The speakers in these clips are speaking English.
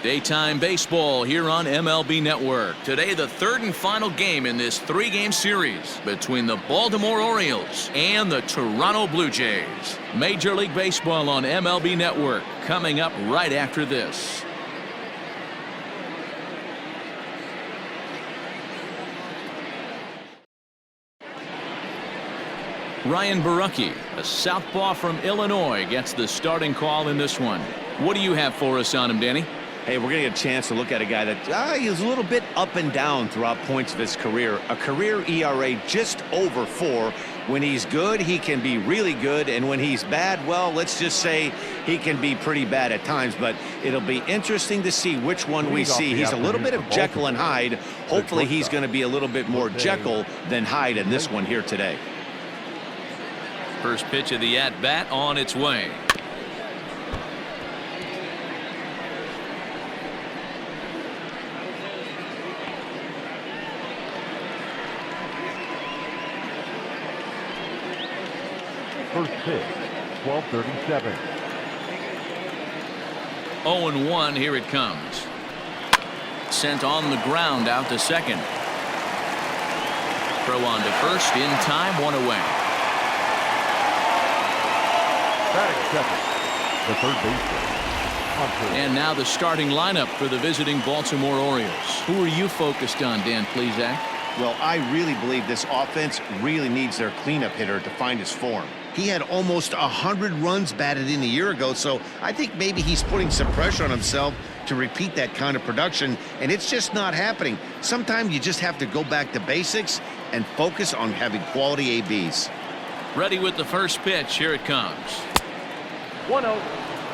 Daytime baseball here on MLB Network. Today, the third and final game in this three-game series between the Baltimore Orioles and the Toronto Blue Jays. Major League Baseball on MLB Network coming up right after this. Ryan Borucki, a southpaw from Illinois, gets the starting call in this one. What do you have for us on him, Danny? Hey, we're going to get a chance to look at a guy that he's a little bit up and down throughout points of his career. A career ERA just over 4. When he's good, he can be really good. And when he's bad, well, let's just say he can be pretty bad at times. But it'll be interesting to see which one we see. He's a little bit of Jekyll and Hyde. Hopefully he's going to be a little bit more Jekyll than Hyde in this one here today. First pitch of the at-bat on its way. First pitch, 12:37. 0-1, here it comes. Sent on the ground out to second. Throw on to first in time, one away. Batting second, the third baseman. And now the starting lineup for the visiting Baltimore Orioles. Who are you focused on, Dan Plesac? Well, I really believe this offense really needs their cleanup hitter to find his form. He had almost 100 runs batted in a year ago, so I think maybe he's putting some pressure on himself to repeat that kind of production, and it's just not happening. Sometimes you just have to go back to basics and focus on having quality ABs. Ready with the first pitch. Here it comes. 1-0.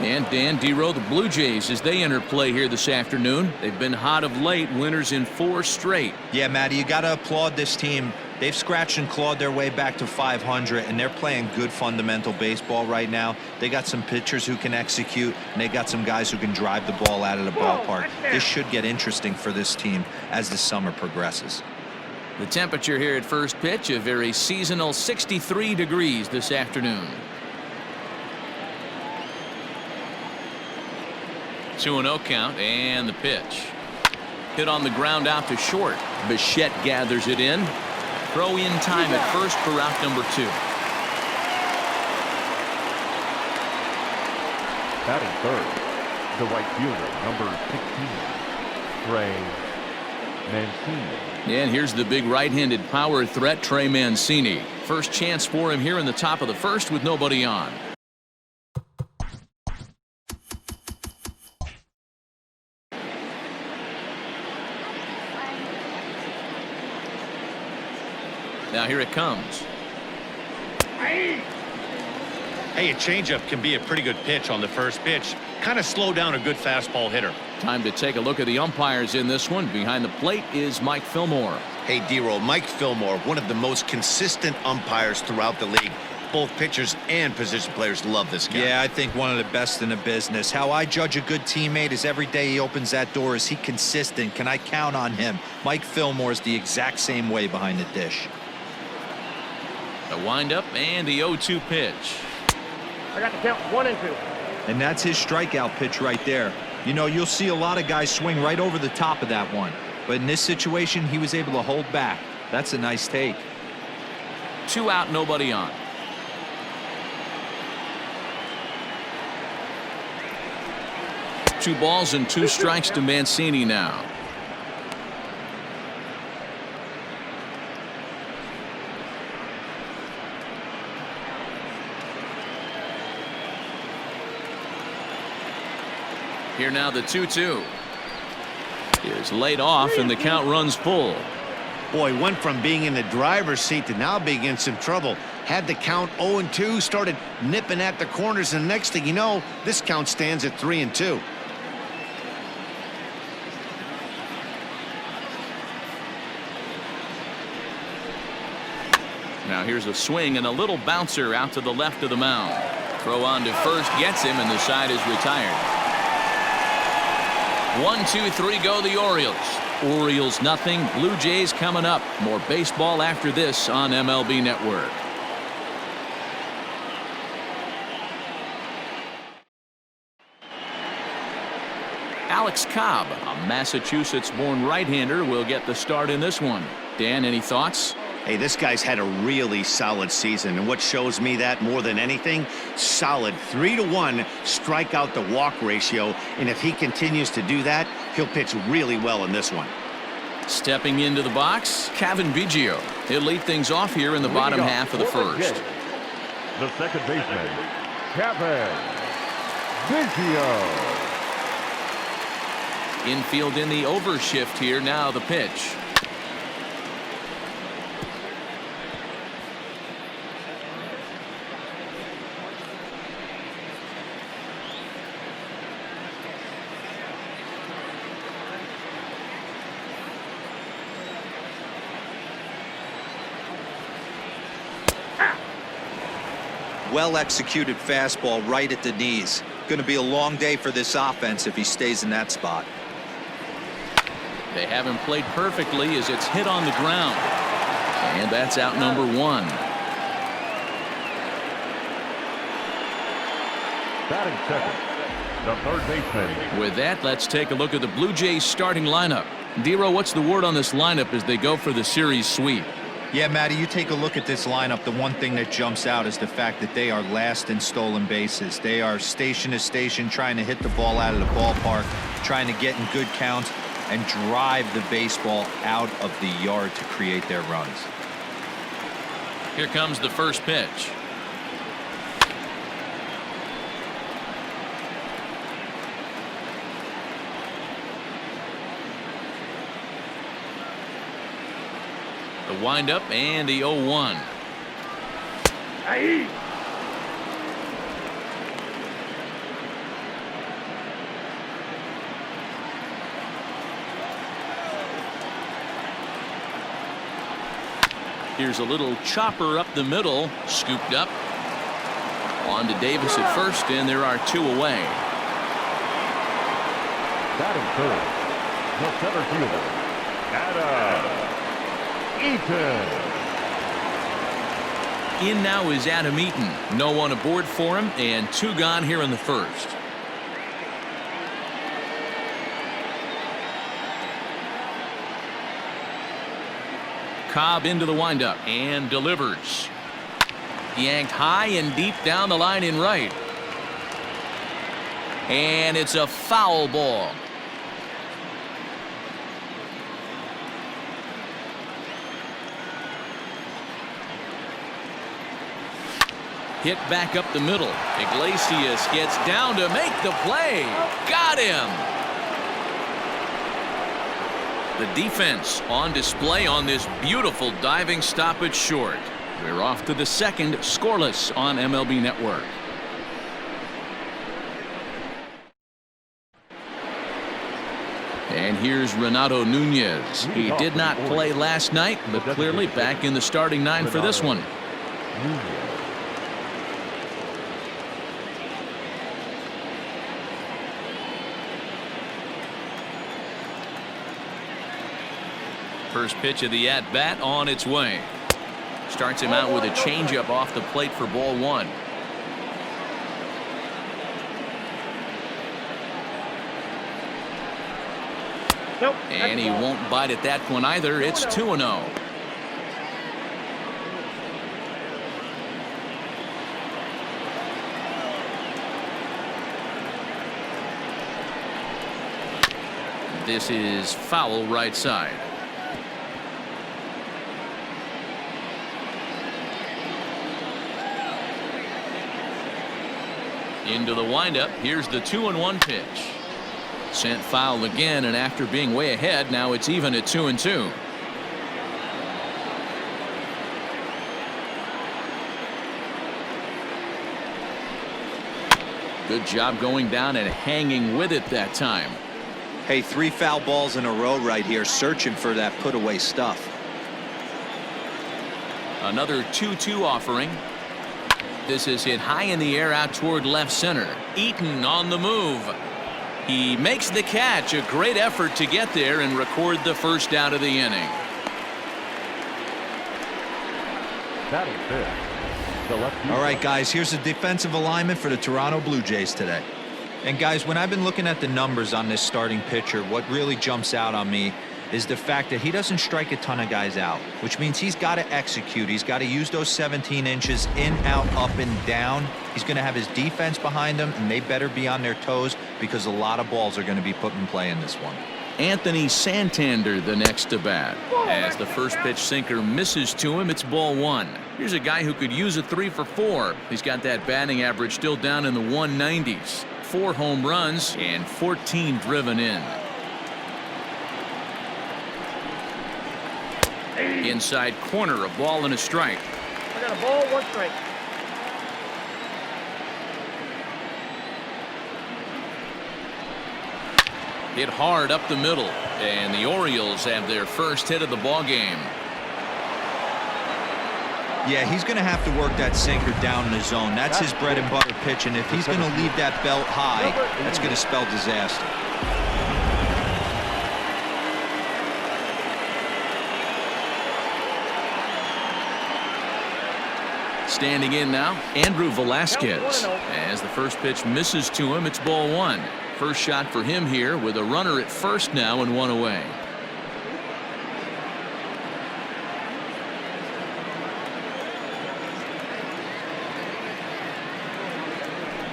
And Dan Dero, the Blue Jays, as they enter play here this afternoon. They've been hot of late, winners in 4 straight. Yeah, Matty, you got to applaud this team. They've scratched and clawed their way back to 500, and they're playing good fundamental baseball right now. They got some pitchers who can execute, and they got some guys who can drive the ball out of the ballpark. This should get interesting for this team as the summer progresses. The temperature here at first pitch, a very seasonal 63 degrees this afternoon. 2-0 count, and the pitch. Hit on the ground out to short. Bichette gathers it in. Throw in time at first for route number 2. Batting third, the right fielder, number 16, Trey Mancini. And here's the big right-handed power threat, Trey Mancini. First chance for him here in the top of the first with nobody on. Now here it comes. Hey, a changeup can be a pretty good pitch on the first pitch. Kind of slow down a good fastball hitter. Time to take a look at the umpires in this one. Behind the plate is Mike Fillmore. Hey, Dero, Mike Fillmore, one of the most consistent umpires throughout the league. Both pitchers and position players love this guy. Yeah, I think one of the best in the business. How I judge a good teammate is every day he opens that door. Is he consistent? Can I count on him? Mike Fillmore is the exact same way behind the dish. The windup and the 0-2 pitch. I got the count 1 and 2. And that's his strikeout pitch right there. You know, you'll see a lot of guys swing right over the top of that one. But in this situation, he was able to hold back. That's a nice take. 2 out, nobody on. Two balls and 2 strikes to Mancini now. Here now the 2-2 is laid off and the count runs full. Boy, went from being in the driver's seat to now being in some trouble. Had the count 0-2, started nipping at the corners, and the next thing you know, this count stands at 3-2. Now here's a swing and a little bouncer out to the left of the mound. Throw on to first gets him, and the side is retired. 1-2-3 go the Orioles. Orioles nothing. Blue Jays coming up. More baseball after this on MLB Network. Alex Cobb, a Massachusetts-born right-hander, will get the start in this one. Dan, any thoughts? Hey, this guy's had a really solid season, and what shows me that more than anything, solid 3-to-1 strikeout to walk ratio, and if he continues to do that, he'll pitch really well in this one. Stepping into the box, Kevin Biggio. He'll lead things off here in the bottom half of the first. The second baseman, Kevin Biggio. Infield in the overshift here. Now the pitch. Well executed fastball right at the knees. Going to be a long day for this offense if he stays in that spot. They have him played perfectly as it's hit on the ground. And that's out number one. Batting second, the third baseman. With that, let's take a look at the Blue Jays starting lineup. Dero, what's the word on this lineup as they go for the series sweep? Yeah, Matty, you take a look at this lineup. The one thing that jumps out is the fact that they are last in stolen bases. They are station to station trying to hit the ball out of the ballpark, trying to get in good counts and drive the baseball out of the yard to create their runs. Here comes the first pitch. The windup and the 0-1. Aye. Here's a little chopper up the middle, scooped up. On to Davis at first, and there are two away. Batting third, the center fielder, Adam Eaton. In now is Adam Eaton. No one aboard for him, and two gone here in the first. Cobb into the windup and delivers. Yanked high and deep down the line in right. And it's a foul ball. Hit back up the middle. Iglesias gets down to make the play. Got him. The defense on display on this beautiful diving stop at short. We're off to the second, scoreless on MLB Network. And here's Renato Nunez. He did not play last night, but clearly back in the starting nine for this one. First pitch of the at-bat on its way. Starts him out with a changeup off the plate for ball one. Nope. And he won't bite at that one either. It's 2-0. This is foul right side. Into the windup. Here's the 2-1 pitch. Sent foul again, and after being way ahead, now it's even at 2-2. Good job going down and hanging with it that time. Hey, 3 foul balls in a row right here, searching for that put away stuff. Another 2-2 offering. This is hit high in the air out toward left center. Eaton on the move. He makes the catch. A great effort to get there and record the first out of the inning. Batting fifth, the left fielder. All right, guys, here's the defensive alignment for the Toronto Blue Jays today. And guys, when I've been looking at the numbers on this starting pitcher, what really jumps out on me is the fact that he doesn't strike a ton of guys out, which means he's got to execute. He's got to use those 17 inches in, out, up, and down. He's going to have his defense behind him, and they better be on their toes because a lot of balls are going to be put in play in this one. Anthony Santander the next to bat. As the first pitch sinker misses to him, it's ball 1. Here's a guy who could use a 3 for 4. He's got that batting average still down in the 190s. 4 home runs and 14 driven in. Inside corner, a ball and a strike. I got a ball, 1 strike. Hit hard up the middle, and the Orioles have their first hit of the ball game. Yeah, he's going to have to work that sinker down in the zone. That's his bread and butter pitch, and if he's going to leave that belt high, that's going to spell disaster. Standing in now, Andrew Velasquez. As the first pitch misses to him, it's ball 1. First shot for him here with a runner at first now and 1 away.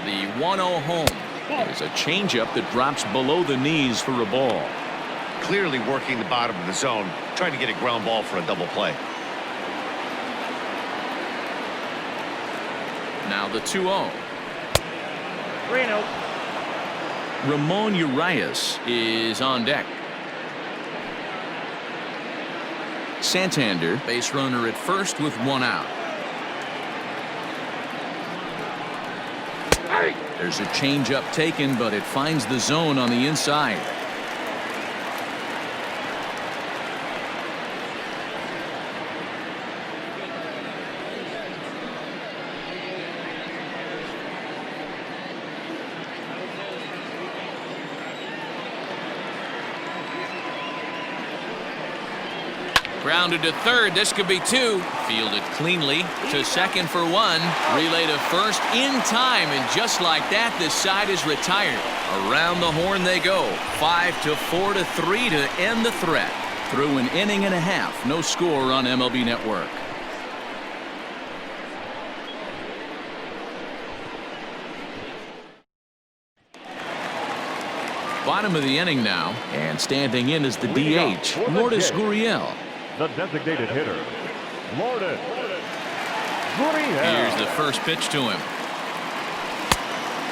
The 1-0 home is a changeup that drops below the knees for a ball. Clearly working the bottom of the zone, trying to get a ground ball for a double play. Now the 2-0. 3-0. Ramon Urias is on deck. Santander, base runner at first with 1 out. There's a changeup taken, but it finds the zone on the inside. Grounded to third. This could be 2. Fielded cleanly to second for 1. Relay to first in time, and just like that, this side is retired. Around the horn they go. 5-4 to 3 to end the threat. Through an inning and a half, no score on MLB Network. Bottom of the inning now, and standing in is the DH, Lourdes Gurriel. The designated hitter, Lourdes Gurriel. Here's the first pitch to him.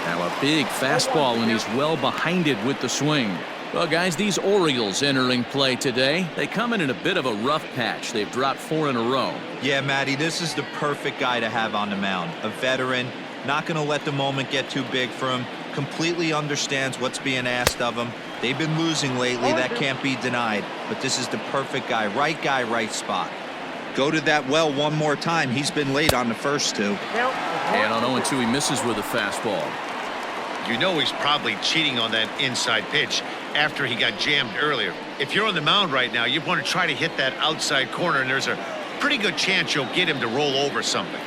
Now a big fastball, and he's well behind it with the swing. Well, guys, these Orioles entering play today, they come in a bit of a rough patch. They've dropped 4 in a row. Yeah, Matty, this is the perfect guy to have on the mound. A veteran, not going to let the moment get too big for him. Completely understands what's being asked of him. They've been losing lately. That can't be denied. But this is the perfect guy, right spot. Go to that well one more time. He's been late on the first 2. And on 0-2, he misses with a fastball. You know he's probably cheating on that inside pitch after he got jammed earlier. If you're on the mound right now, you want to try to hit that outside corner, and there's a pretty good chance you'll get him to roll over something.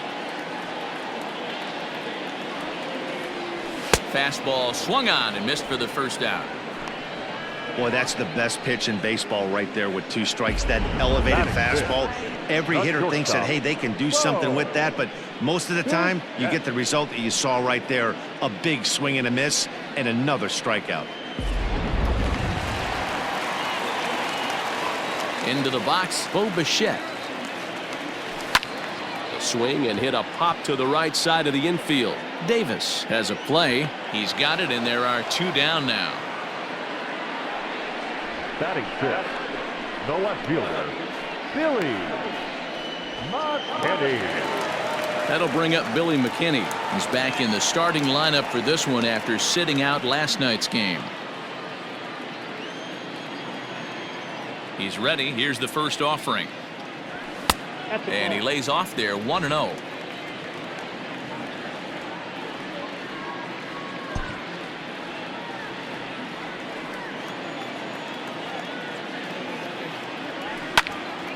Fastball swung on and missed for the first out. Boy, that's the best pitch in baseball right there with 2 strikes. That elevated fastball. Every hitter thinks that, hey, they can do something with that, but most of the time you get the result that you saw right there. A big swing and a miss and another strikeout. Into the box, Bo Bichette. The swing and hit a pop to the right side of the infield. Davis has a play. He's got it, and there are 2 down now. Batting 5th, the left fielder, Billy McKinney. That'll bring up Billy McKinney. He's back in the starting lineup for this one after sitting out last night's game. He's ready. Here's the first offering. And he lays off there, 1-0.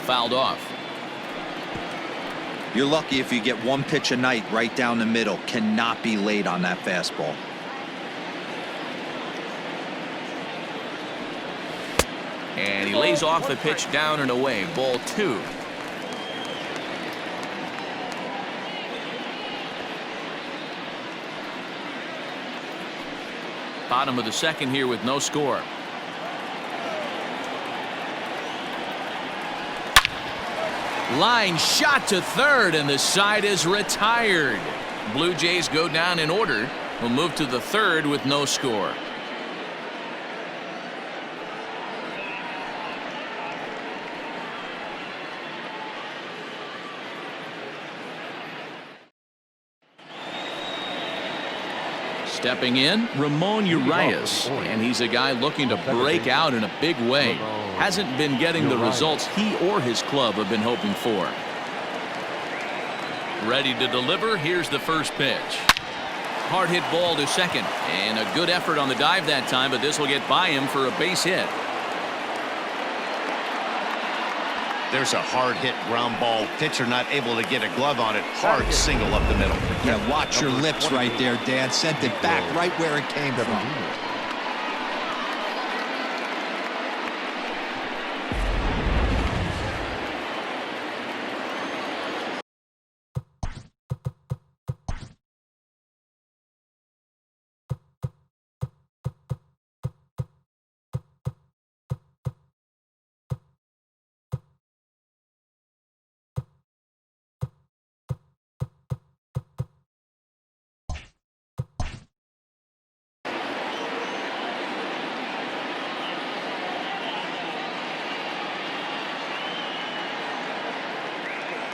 Fouled off. You're lucky if you get 1 pitch a night right down the middle. Cannot be late on that fastball. And he lays off the pitch down and away. Ball 2. Bottom of the second here with no score. Line shot to third, and the side is retired. Blue Jays go down in order. We'll move to the third with no score. Stepping in, Ramon Urias, and he's a guy looking to break out in a big way. Hasn't been getting the results he or his club have been hoping for. Ready to deliver. Here's the first pitch. Hard hit ball to second, and a good effort on the dive that time, but this will get by him for a base hit. There's a hard hit ground ball. Pitcher not able to get a glove on it. Hard single up the middle. Yeah, watch your lips right there, Dan. Sent it back right where it came from.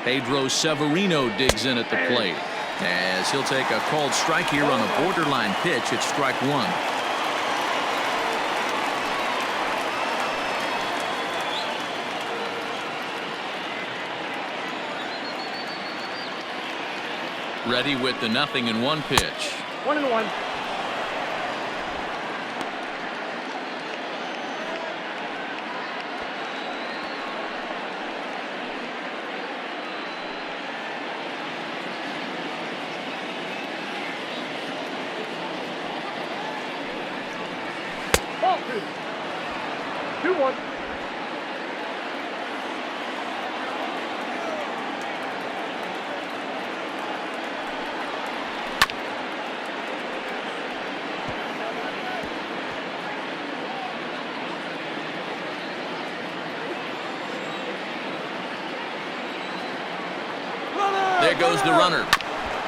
Pedro Severino digs in at the plate as he'll take a called strike here on a borderline pitch. It's strike 1. Ready with the 0-1 pitch. 1-1. Ball 2. 2-1. There goes the runner.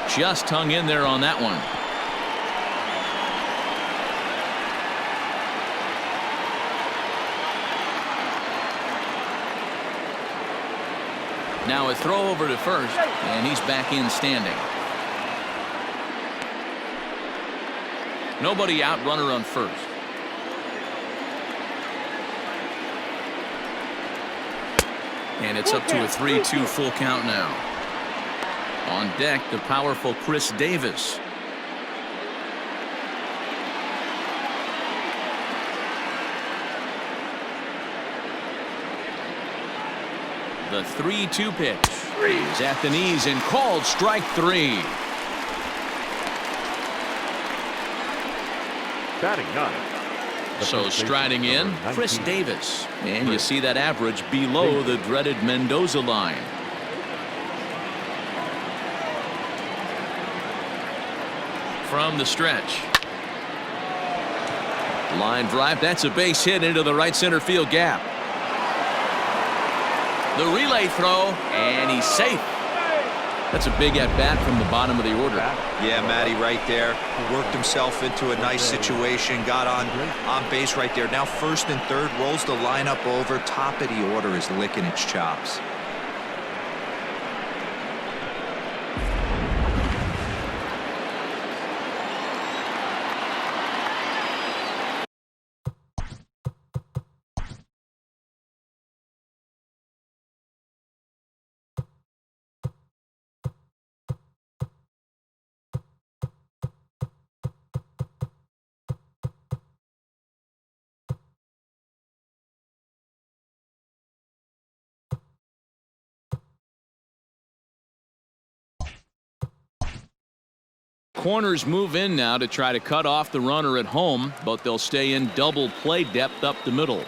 Just hung in there on that one. Now a throw over to first, and he's back in standing. Nobody out, runner on first. And it's up to a 3-2 full count now. On deck, the powerful Chris Davis. The 3-2 pitch is at the knees and called strike 3. Batting 9. So striding in, Chris Davis. And you see that average below the dreaded Mendoza line. From the stretch. Line drive. That's a base hit into the right center field gap. The relay throw, and he's safe. That's a big at-bat from the bottom of the order. Yeah, Matty right there. Worked himself into a nice situation. Got on base right there. Now first and third. Rolls the lineup over. Top of the order is licking its chops. Corners move in now to try to cut off the runner at home, but they'll stay in double play depth up the middle.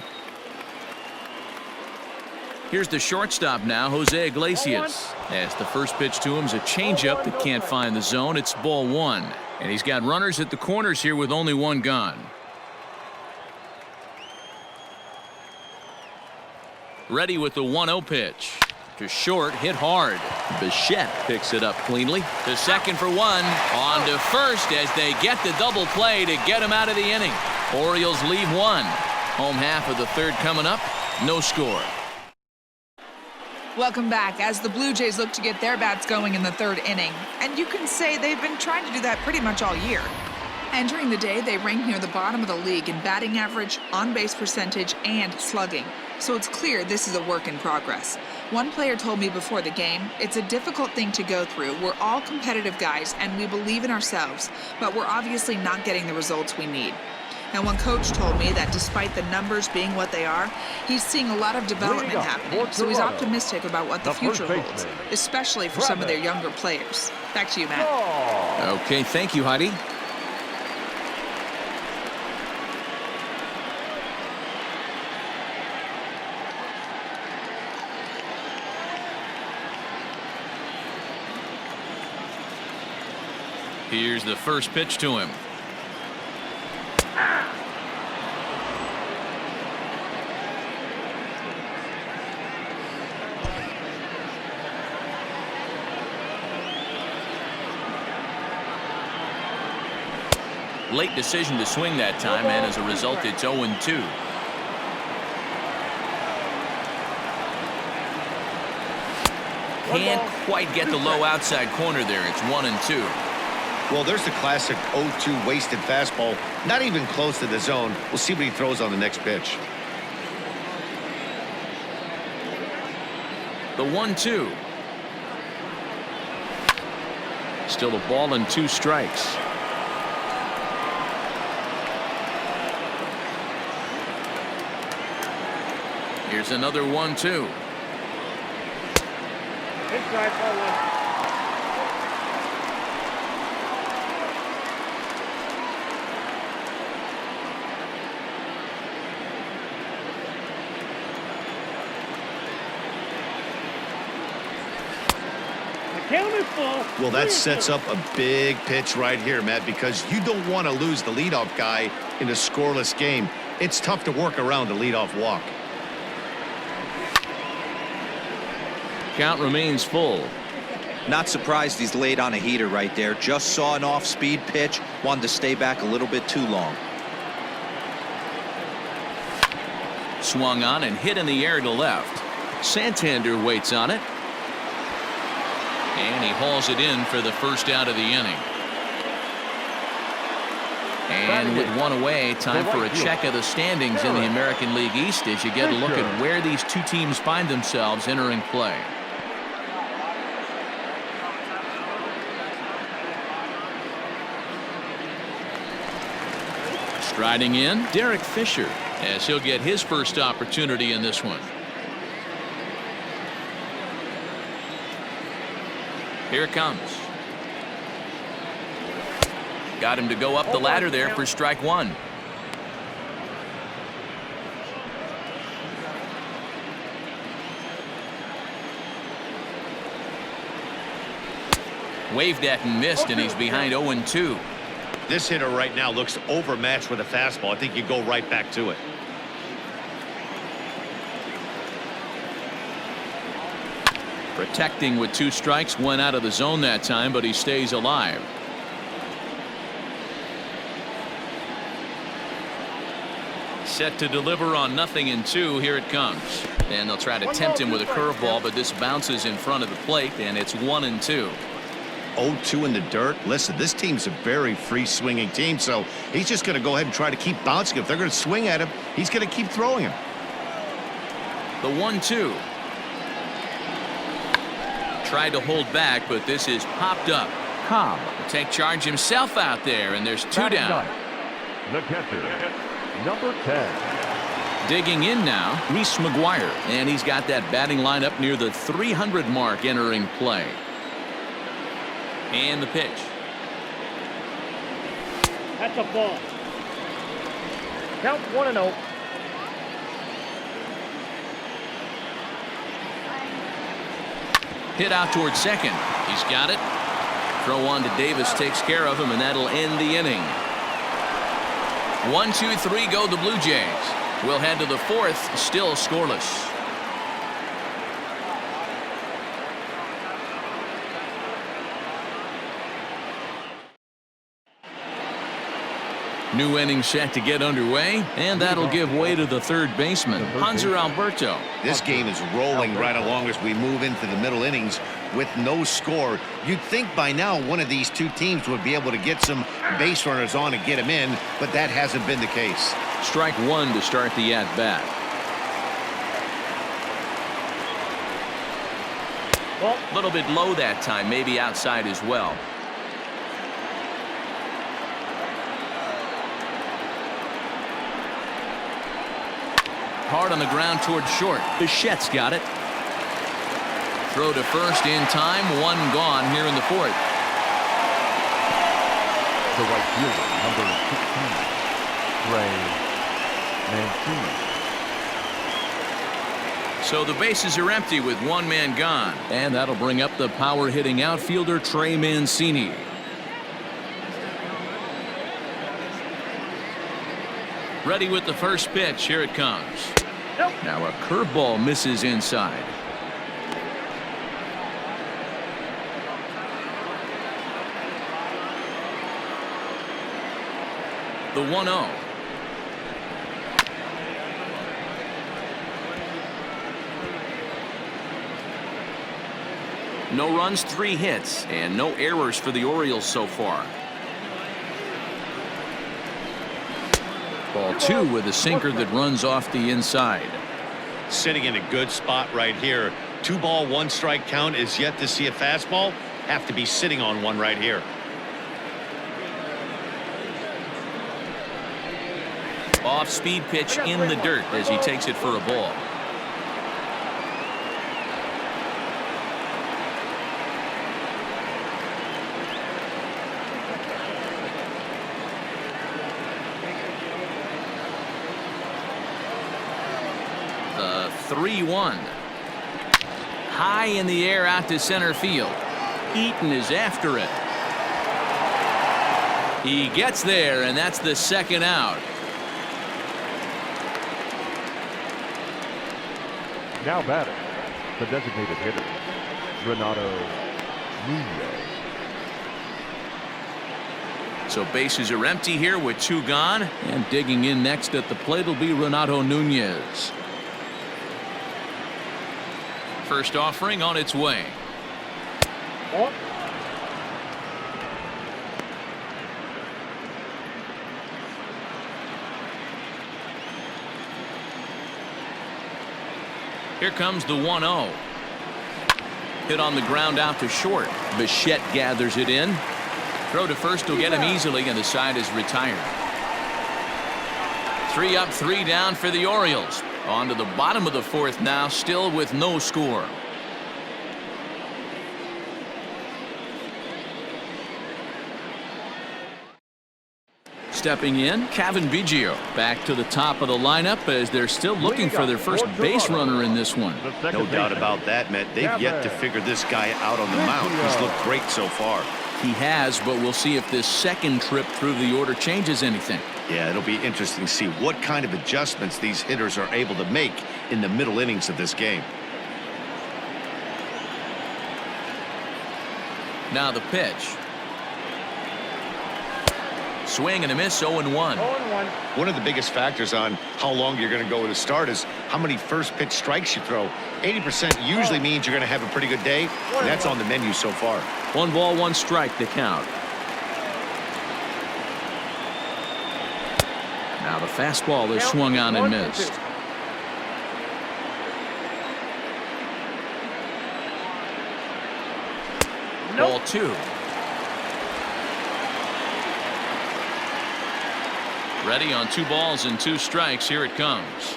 Here's the shortstop now, Jose Iglesias. As the first pitch to him is a changeup that can't find the zone. It's ball one. And he's got runners at the corners here with only one gone. Ready with the 1-0 pitch. To short, hit hard. Bichette picks it up cleanly. To second for one. On to first as they get the double play to get him out of the inning. Orioles leave one. Home half of the third coming up. No score. Welcome back as the Blue Jays look to get their bats going in the third inning. And you can say they've been trying to do that pretty much all year. Entering the day, they rank near the bottom of the league in batting average, on-base percentage, and slugging. So it's clear this is a work in progress. One player told me before the game, it's a difficult thing to go through. We're all competitive guys, and we believe in ourselves, but we're obviously not getting the results we need. And one coach told me that despite the numbers being what they are, he's seeing a lot of development happening. So he's optimistic about what the future holds, especially for some of their younger players. Back to you, Matt. Okay, thank you, Heidi. Here's the first pitch to him. Late decision to swing that time, and as a result, it's 0-2. Can't quite get the low outside corner there. It's 1-2. Well, there's the classic 0-2 wasted fastball. Not even close to the zone. We'll see what he throws on the next pitch. The 1-2. Still a ball and 2 strikes. Here's another 1-2. Inside, ball one. Well, that sets up a big pitch right here, Matt, because you don't want to lose the leadoff guy in a scoreless game. It's tough to work around a leadoff walk. Count remains full. Not surprised he's laid on a heater right there. Just saw an off-speed pitch. Wanted to stay back a little bit too long. Swung on and hit in the air to left. Santander waits on it. And he hauls it in for the first out of the inning. And with one away, time for a check of the standings in the American League East as you get a look at where these two teams find themselves entering play. Striding in, Derek Fisher, as he'll get his first opportunity in this one. Here it comes. Got him to go up the ladder there for strike one. Waved at and missed, and he's behind 0-2. This hitter right now looks overmatched with a fastball. I think you go right back to it. Protecting with 2 strikes, went out of the zone that time, but he stays alive. Set to deliver on 0-2. Here it comes. And they'll try to tempt him with a curveball, but this bounces in front of the plate, and it's 1-2. 0-2 in the dirt. Listen, this team's a very free swinging team, so he's just going to go ahead and try to keep bouncing. If they're going to swing at him, he's going to keep throwing him. The 1-2. Tried to hold back, but this is popped up. Cobb. Take charge himself out there, and there's 2 down. The catcher, number 10. Digging in now, Reese McGuire, and he's got that batting lineup near the 300 mark entering play. And the pitch. That's a ball. Count 1-0. Hit out towards second. He's got it. Throw on to Davis takes care of him, and that'll end the inning. 1, 2, 3 go the Blue Jays. We'll head to the fourth, still scoreless. New inning set to get underway, and that'll give way to the third baseman, Hanser Alberto. This game is rolling right along as we move into the middle innings with no score. You'd think by now one of these two teams would be able to get some base runners on and get them in, but that hasn't been the case. Strike one to start the at-bat. A little bit low that time, maybe outside as well. Hard on the ground towards short. Bichette's got it. Throw to first in time. One gone here in the fourth. The right fielder, number 16, Ray Mancini. So the bases are empty with one man gone. And that'll bring up the power-hitting outfielder, Trey Mancini. Ready with the first pitch. Here it comes. Now a curveball misses inside. The 1-0. No runs, 3 hits, and no errors for the Orioles so far. Ball 2 with a sinker that runs off the inside. Sitting in a good spot right here. 2 ball, 1 strike count is yet to see a fastball. Have to be sitting on one right here. Off-speed pitch in the dirt as he takes it for a ball. The 3-1. High in the air out to center field. Eaton is after it. He gets there, and that's the second out. Now batting, the designated hitter, Renato Nunez. So bases are empty here with 2 gone, and digging in next at the plate will be Renato Nunez. First offering on its way. Here comes the 1-0. Hit on the ground out to short. Bichette gathers it in. Throw to first will get him easily, and the side is retired. 3 up, 3 down for the Orioles. On to the bottom of the fourth now, still with no score. Stepping in, Kevin Biggio back to the top of the lineup as they're still looking for their first base runner in this one. No doubt about that, Matt. They've yet to figure this guy out on the mound. He's looked great so far. He has, but we'll see if this second trip through the order changes anything. Yeah, it'll be interesting to see what kind of adjustments these hitters are able to make in the middle innings of this game. Now the pitch. Swing and a miss, 0-1. 0-1. One of the biggest factors on how long you're going to go with a start is how many first pitch strikes you throw. 80% usually means you're going to have a pretty good day, and that's on the menu so far. 1 ball, 1 strike to count. Now the fastball is swung on and missed. Ball 2. Ready on 2 balls and 2 strikes. Here it comes.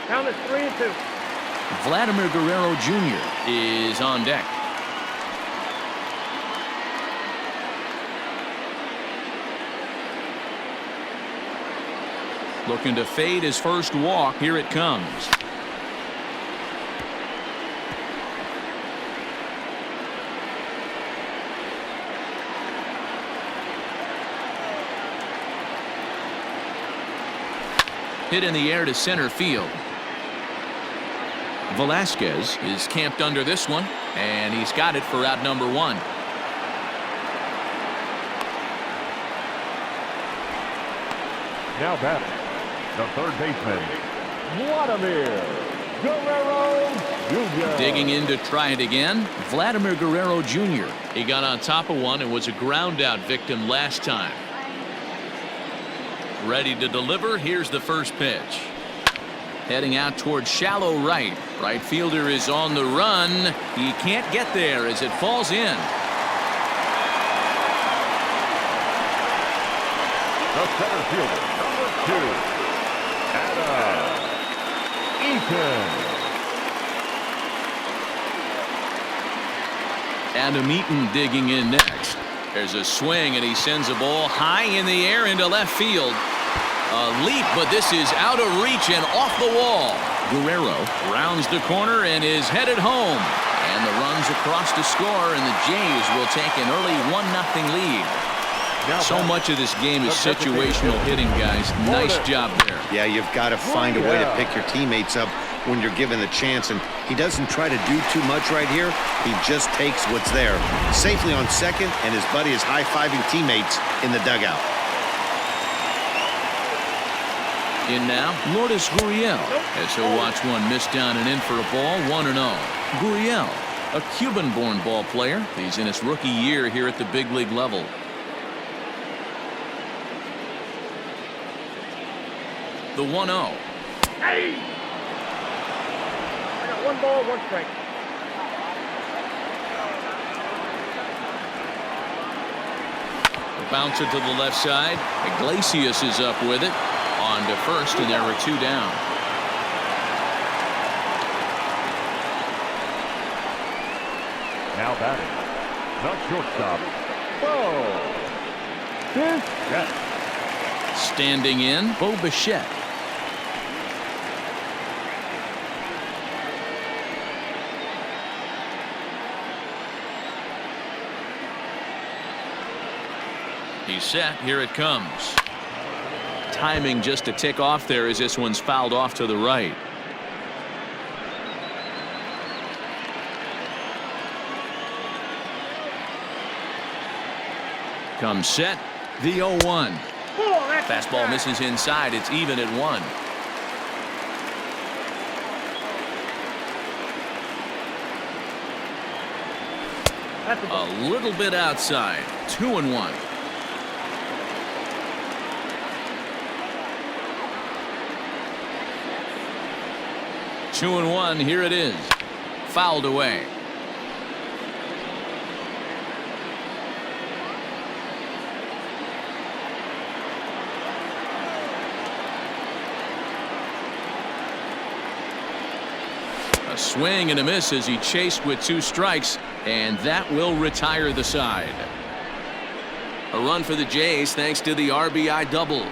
Count is 3-2. Vladimir Guerrero Jr. is on deck. Looking to fade his first walk. Here it comes. Hit in the air to center field. Velasquez is camped under this one, and he's got it for out number 1. Now batting, the third baseman, Vladimir Guerrero Jr. Digging in to try it again, Vladimir Guerrero Jr. He got on top of one and was a ground out victim last time. Ready to deliver. Here's the first pitch. Heading out towards shallow right. Right fielder is on the run. He can't get there as it falls in. The center fielder, number 2, Adam Eaton. Adam Eaton digging in next. There's a swing, and he sends a ball high in the air into left field. A leap, but this is out of reach and off the wall. Guerrero rounds the corner and is headed home. And the runs across to score, and the Jays will take an early 1-0 lead. So much of this game is situational hitting, guys. Nice job there. Yeah, you've got to find a way to pick your teammates up when you're given the chance, and he doesn't try to do too much right here. He just takes what's there. Safely on second, and his buddy is high-fiving teammates in the dugout. In now, Lourdes Gurriel, as he'll watch one miss down and in for a ball, 1-0. Gurriel, a Cuban-born ball player. He's in his rookie year here at the big league level. The 1-0. Hey! I got 1 ball, 1 strike. The bouncer to the left side. Iglesias is up with it. On to first, and there are 2 down. Now batting, the shortstop, Bo Bichette. Standing in, Bo Bichette. He's set. Here it comes. Timing just a tick off there as this one's fouled off to the right. Comes set. The 0-1. Fastball misses inside. It's even at 1. A little bit outside. 2-1. Two and 1. Here it is. Fouled away. A swing and a miss as he chased with 2 strikes, and that will retire the side. A run for the Jays thanks to the RBI double.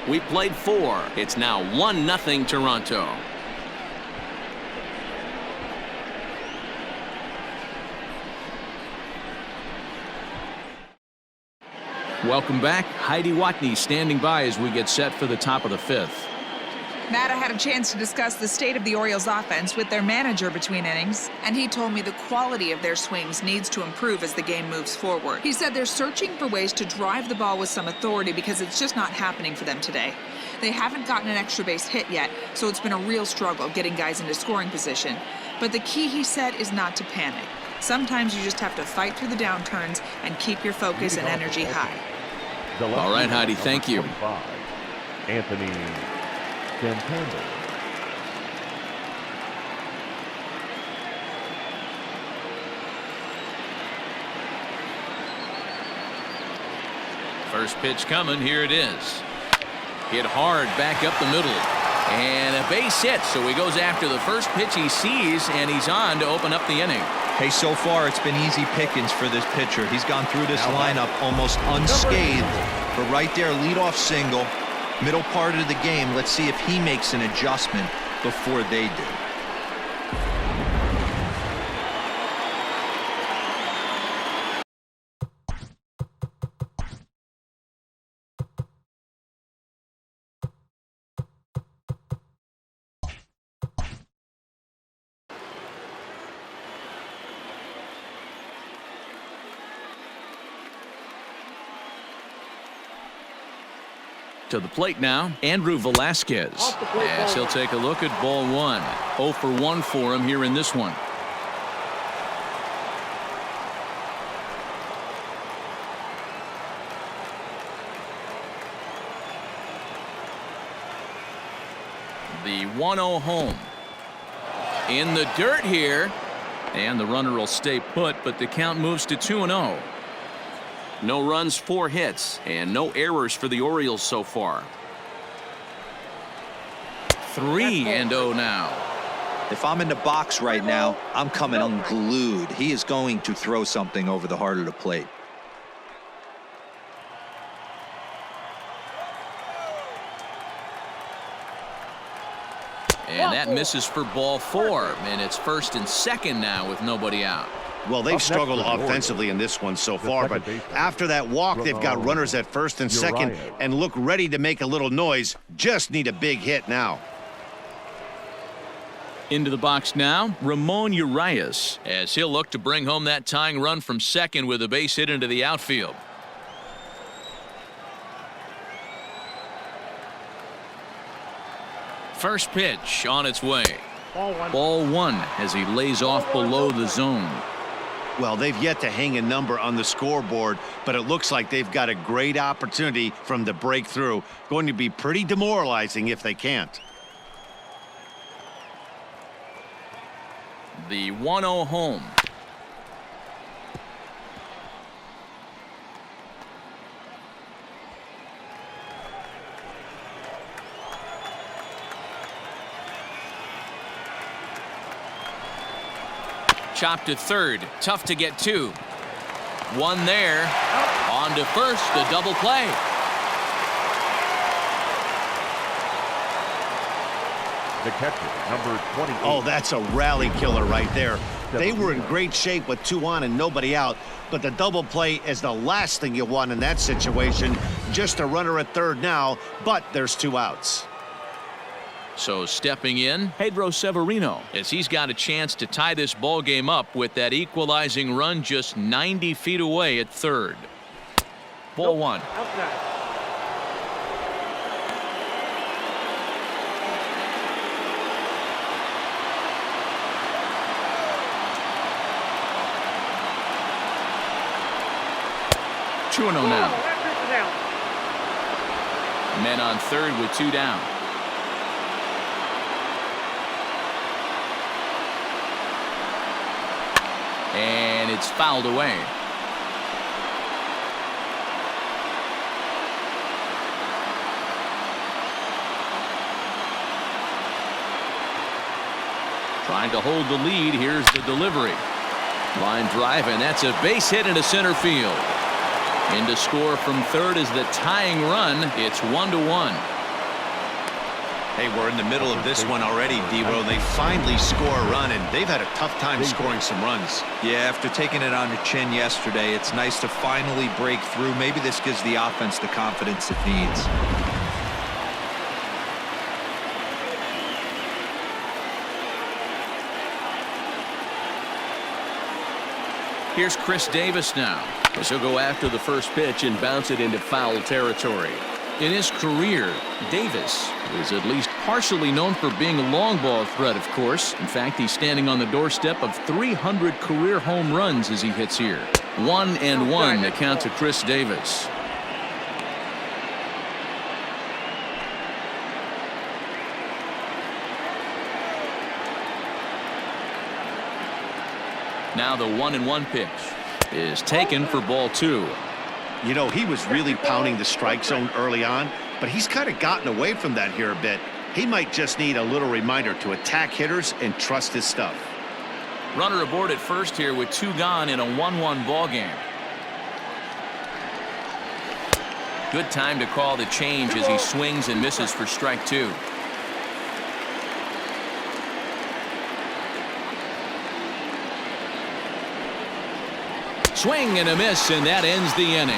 We played 4. It's now 1-0 Toronto. Welcome back. Heidi Watney standing by as we get set for the top of the 5th. Matt, I had a chance to discuss the state of the Orioles offense with their manager between innings, and he told me the quality of their swings needs to improve as the game moves forward. He said they're searching for ways to drive the ball with some authority because it's just not happening for them today. They haven't gotten an extra base hit yet, so it's been a real struggle getting guys into scoring position. But the key, he said, is not to panic. Sometimes you just have to fight through the downturns and keep your focus and energy high. All right, Heidi, thank you. Anthony Santander. First pitch coming. Here it is. Hit hard back up the middle. And a base hit, so he goes after the first pitch he sees, and he's on to open up the inning. Hey, so far it's been easy pickings for this pitcher. He's gone through this lineup almost unscathed. But right there, leadoff single. Middle part of the game, let's see if he makes an adjustment before they do. To the plate now, Andrew Velasquez, as he'll take a look at ball one. 0 for 1 for him here in this one. The 1-0 home. In the dirt here, and the runner will stay put, but the count moves to 2-0. No runs, 4 hits, and no errors for the Orioles so far. 3-0 now. If I'm in the box right now, I'm coming unglued. He is going to throw something over the heart of the plate. And that misses for ball 4, and it's 1st and 2nd now with nobody out. Well, they've struggled offensively in this one so far, but after that walk, they've got runners at 1st and 2nd and look ready to make a little noise. Just need a big hit now. Into the box now, Ramon Urias, as he'll look to bring home that tying run from 2nd with a base hit into the outfield. First pitch on its way. Ball 1 as he lays off below the zone. Well, they've yet to hang a number on the scoreboard, but it looks like they've got a great opportunity from the breakthrough. Going to be pretty demoralizing if they can't. The 1-0 home. Chopped to 3rd. Tough to get to. 1 there. On to 1st. A double play. The catcher, number 28. Oh, that's a rally killer right there. They were in great shape with 2 on and nobody out, but the double play is the last thing you want in that situation. Just a runner at 3rd now, but there's 2 outs. So stepping in, Pedro Severino, as he's got a chance to tie this ball game up with that equalizing run just 90 feet away at 3rd. Ball 1. Outside. Two and 0 now. That pitch is out. Men on 3rd with 2 down. And it's fouled away. Trying to hold the lead. Here's the delivery. Line drive, and that's a base hit into center field. In to score from 3rd is the tying run. It's 1-1. Hey, we're in the middle of this one already, Debo. They finally score a run, and they've had a tough time scoring some runs. Yeah, after taking it on the chin yesterday, it's nice to finally break through. Maybe this gives the offense the confidence it needs. Here's Chris Davis now, as he'll go after the first pitch and bounce it into foul territory. In his career, Davis is at least partially known for being a long ball threat, of course. In fact, he's standing on the doorstep of 300 career home runs as he hits here. 1-1 the count to Chris Davis. Now the 1-1 pitch is taken for ball 2. You know, he was really pounding the strike zone early on, but he's kind of gotten away from that here a bit. He might just need a little reminder to attack hitters and trust his stuff. Runner aboard at 1st here with 2 gone in a 1-1 ball game. Good time to call the change as he swings and misses for strike 2. Swing and a miss, and that ends the inning.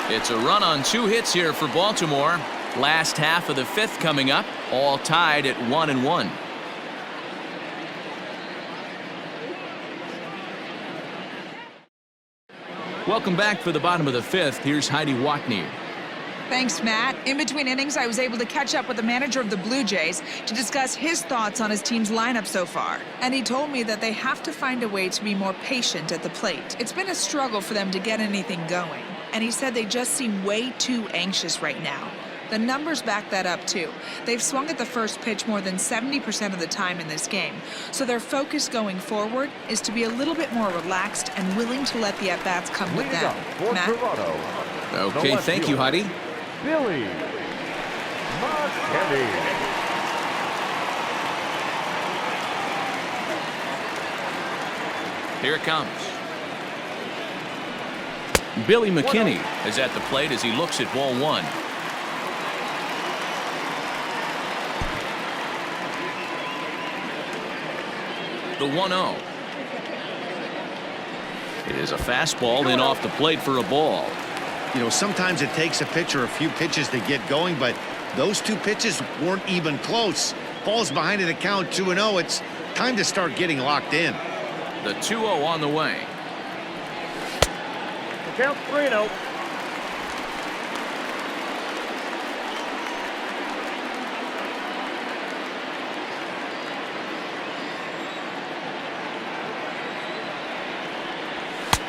It's a run on 2 hits here for Baltimore. Last half of the 5th coming up, all tied at 1-1. Welcome back for the bottom of the 5th. Here's Heidi Watney. Thanks, Matt. In between innings, I was able to catch up with the manager of the Blue Jays to discuss his thoughts on his team's lineup so far. And he told me that they have to find a way to be more patient at the plate. It's been a struggle for them to get anything going. And he said they just seem way too anxious right now. The numbers back that up, too. They've swung at the first pitch more than 70% of the time in this game. So their focus going forward is to be a little bit more relaxed and willing to let the at-bats come with them. Matt? Okay, thank you, Heidi. Billy McKinney. Here it comes. Billy McKinney is at the plate as he looks at ball 1. The 1-0. It is a fastball in off the plate for a ball. You know, sometimes it takes a pitcher a few pitches to get going, but those 2 pitches weren't even close. Ball's behind in the count, 2-0. It's time to start getting locked in. The 2-0 on the way. The count's 3-0.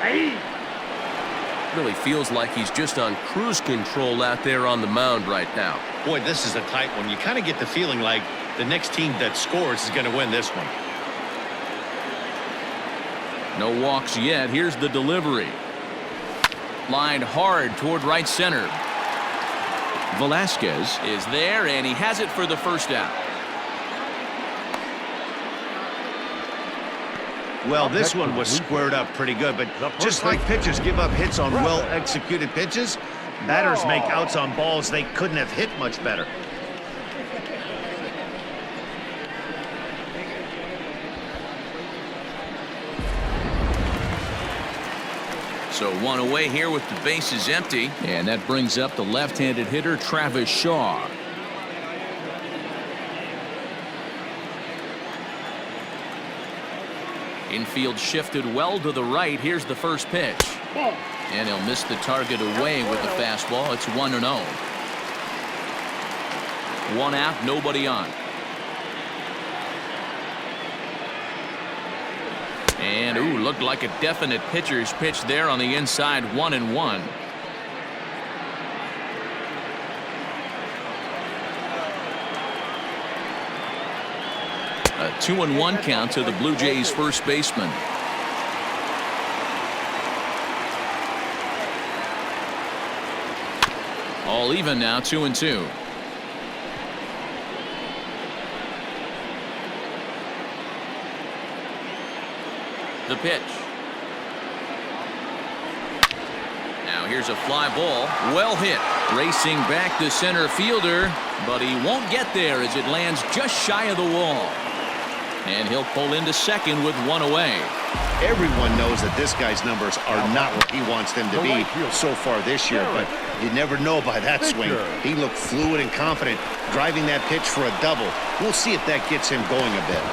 Hey! Really feels like he's just on cruise control out there on the mound right now. Boy, this is a tight one. You kind of get the feeling like the next team that scores is going to win this one. No walks yet. Here's the delivery. Lined hard toward right center. Velasquez is there, and he has it for the first out. Well, this one was squared up pretty good, but just like pitchers give up hits on well-executed pitches, batters make outs on balls they couldn't have hit much better. So 1 away here with the bases empty, and that brings up the left-handed hitter Travis Shaw. Infield shifted well to the right. Here's the first pitch. And he'll miss the target away with the fastball. It's 1-0. 1 out, nobody on. And, ooh, looked like a definite pitcher's pitch there on the inside, 1-1. A 2-1 count to the Blue Jays first baseman. All even now, 2-2. The pitch. Now here's a fly ball. Well hit. Racing back to center fielder, but he won't get there as it lands just shy of the wall. And he'll pull into second with 1 away. Everyone knows that this guy's numbers are not what he wants them to be so far this year, but you never know by that swing. He looked fluid and confident, driving that pitch for a double. We'll see if that gets him going a bit.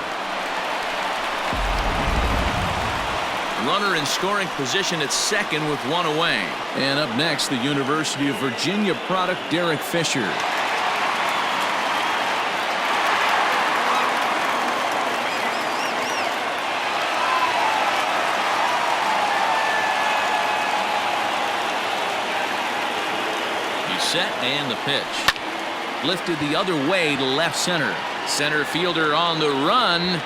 Runner in scoring position at second with 1 away. And up next, the University of Virginia product Derek Fisher. Set and the pitch. Lifted the other way to left center. Center fielder on the run.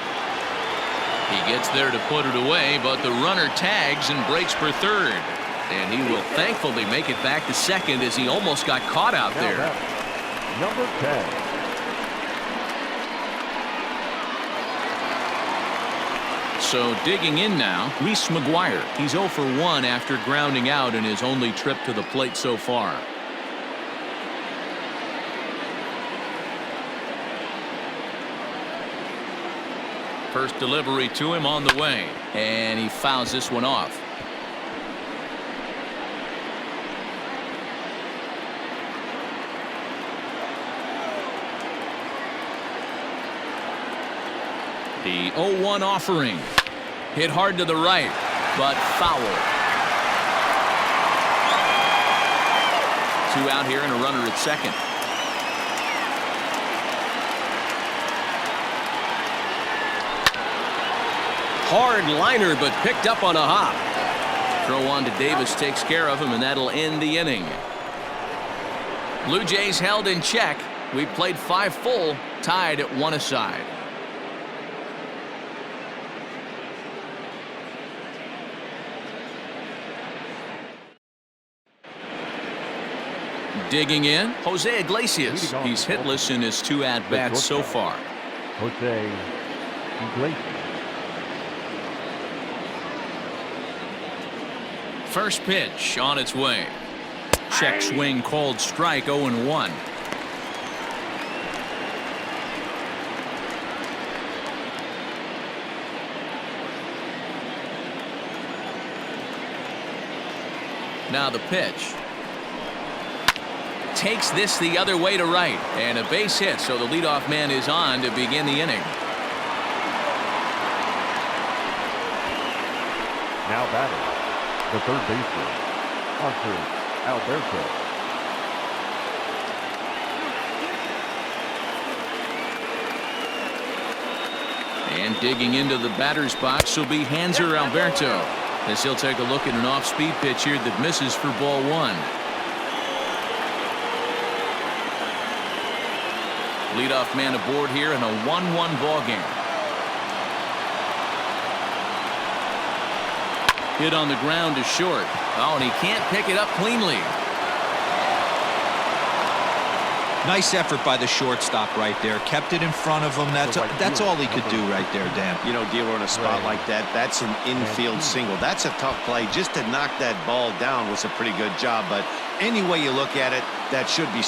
He gets there to put it away, but the runner tags and breaks for third. And he will thankfully make it back to second as he almost got caught out there. Number 10. So digging in now, Reese McGuire. He's 0 for 1 after grounding out in his only trip to the plate so far. First delivery to him on the way, and he fouls this one off. The 0-1 offering. Hit hard to the right, but foul. 2 out here and a runner at second. Hard liner, but picked up on a hop. Throw on to Davis takes care of him, and that'll end the inning. Blue Jays held in check. We played 5 full, tied at 1 aside. Digging in, Jose Iglesias. He's hitless in his 2 at-bats so far. Jose Iglesias. First pitch on its way. Check swing called strike. 0-1. Now the pitch. Takes this the other way to right, and a base hit, so the leadoff man is on to begin the inning. Now batting, the third baseman, Oscar Alberto. And digging into the batter's box will be Hanser Alberto, as he'll take a look at an off-speed pitch here that misses for ball 1. Leadoff man aboard here in a 1-1 ball game. Hit on the ground to short. Oh, and he can't pick it up cleanly. Nice effort by the shortstop right there. Kept it in front of him. That's all he could do right there, Dan. You know, dealer in a spot like that, that's an infield single. That's a tough play. Just to knock that ball down was a pretty good job. But any way you look at it, that should be.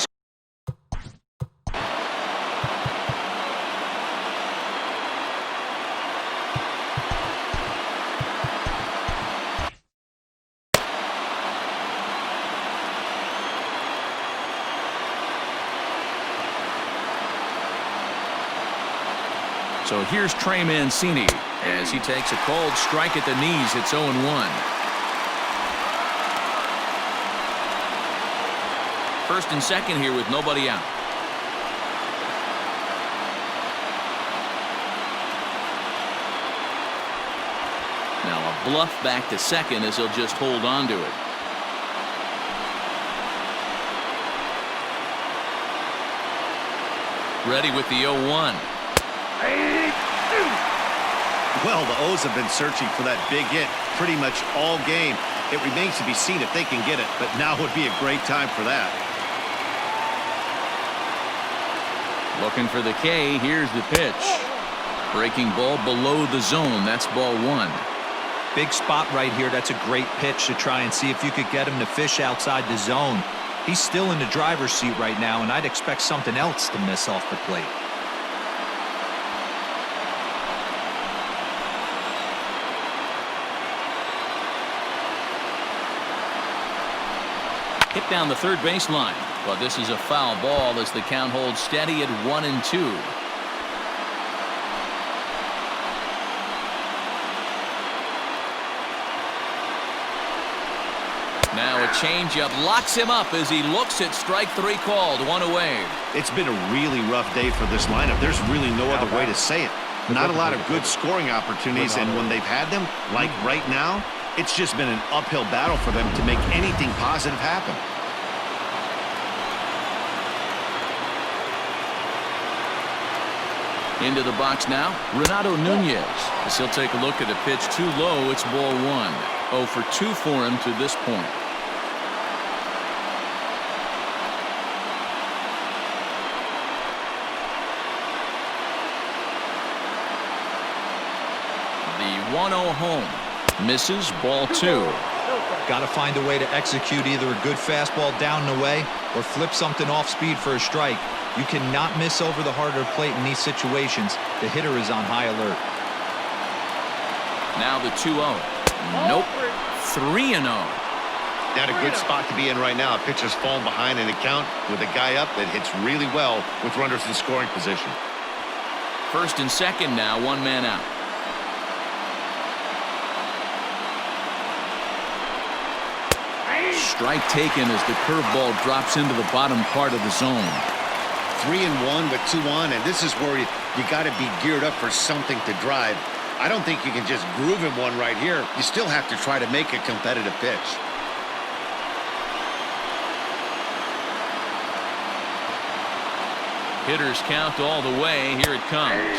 So here's Trey Mancini as he takes a cold strike at the knees. It's 0-1. First and second here with nobody out. Now a bluff back to second as he'll just hold on to it. Ready with the 0-1. Well, the O's have been searching for that big hit pretty much all game. It remains to be seen if they can get it, but now would be a great time for that. Looking for the K. Here's the pitch. Breaking ball below the zone. That's ball 1. Big spot right here. That's a great pitch to try and see if you could get him to fish outside the zone. He's still in the driver's seat right now, and I'd expect something else to miss off the plate. Hit down the third baseline, but this is a foul ball as the count holds steady at 1-2. Now a changeup locks him up as he looks at strike 3 called. 1 away. It's been a really rough day for this lineup. There's really no other way to say it. Not a lot of good scoring opportunities, and when they've had them, like right now, it's just been an uphill battle for them to make anything positive happen. Into the box now, Renato Nunez. As he'll take a look at a pitch too low, it's ball 1. 0 for 2 for him to this point. The 1-0 home. Misses, ball 2. Got to find a way to execute either a good fastball down and away or flip something off speed for a strike. You cannot miss over the heart of the plate in these situations. The hitter is on high alert. Now the 2-0. Nope. 3-0. Not a good spot to be in right now. A pitcher's falling behind in the count with a guy up that hits really well with runners in scoring position. First and second now, 1 man out. Strike taken as the curveball drops into the bottom part of the zone. 3-1 with 2 on, and this is where you got to be geared up for something to drive. I don't think you can just groove him one right here. You still have to try to make a competitive pitch. Hitters count all the way. Here it comes.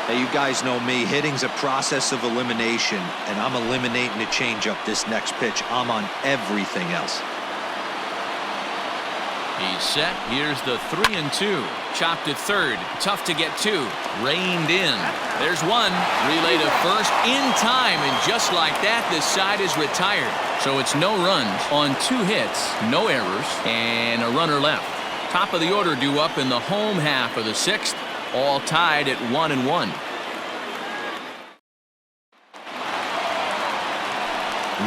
Hey, you guys know me. Hitting's a process of elimination, and I'm eliminating the changeup this next pitch. I'm on everything else. He's set. Here's the 3-2. Chopped at third. Tough to get to. Reined in. There's one. Relay to first in time, and just like that, this side is retired. So it's no runs on 2 hits, no errors, and a runner left. Top of the order due up in the home half of the 6th. All tied at 1-1.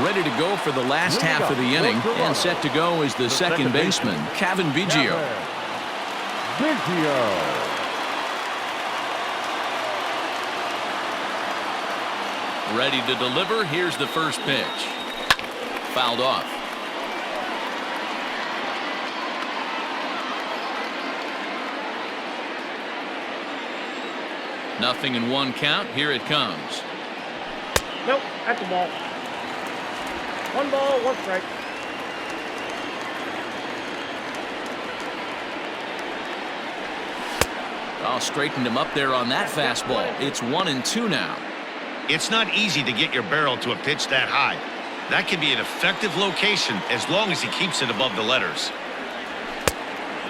Ready to go for the last half of the inning, and set to go is the second baseman, Kevin Biggio. Ready to deliver. Here's the first pitch. Fouled off. Nothing in 1 count. Here it comes. Nope, that's a ball. 1 ball, 1 strike. Oh, straightened him up there on that fastball. It's 1-2 now. It's not easy to get your barrel to a pitch that high. That can be an effective location as long as he keeps it above the letters.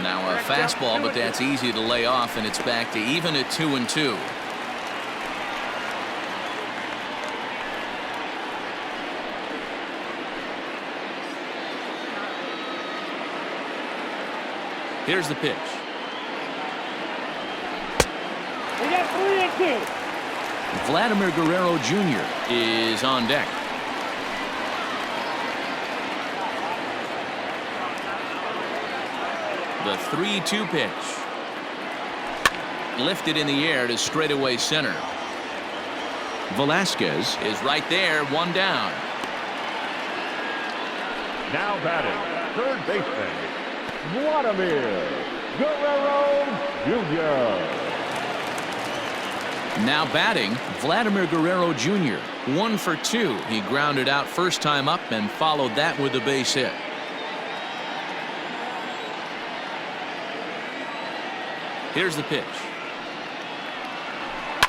Now a fastball, but that's easy to lay off, and it's back to even at 2-2. Here's the pitch. We got 3-2. Vladimir Guerrero Jr. is on deck. The 3-2 pitch. Lifted in the air to straightaway center. Velasquez is right there, 1 down. Now batting, third baseman, Vladimir Guerrero Jr. Now batting, Vladimir Guerrero Jr. 1 for 2. He grounded out first time up and followed that with a base hit. Here's the pitch.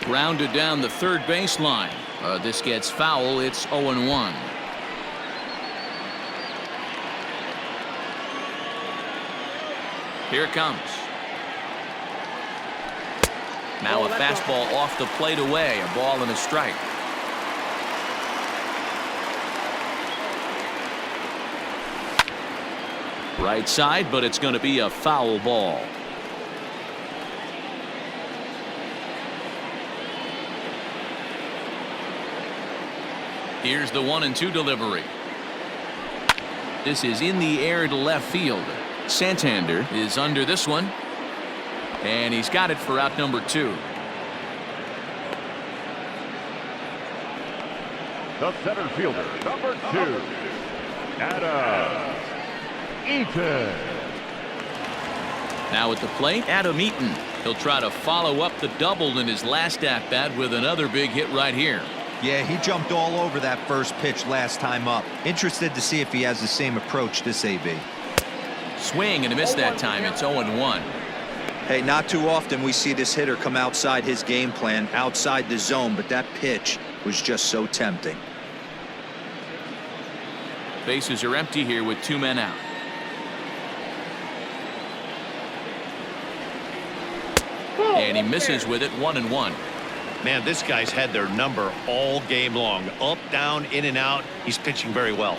Grounded down the third baseline. This gets foul. It's 0-1. Here it comes. Now a fastball off the plate away. A ball and a strike. Right side, but it's going to be a foul ball. Here's the 1-2 delivery. This is in the air to left field. Santander is under this one, and he's got it for out number 2. The center fielder, number 2, Adam Eaton. Now at the plate, Adam Eaton. He'll try to follow up the double in his last at-bat with another big hit right here. Yeah, he jumped all over that first pitch last time up. Interested to see if he has the same approach this AB. Swing and a miss that time. It's 0-1. Hey, not too often we see this hitter come outside his game plan, outside the zone, but that pitch was just so tempting. Bases are empty here with 2 men out. And he misses with it, 1-1. Man, this guy's had their number all game long. Up, down, in and out. He's pitching very well.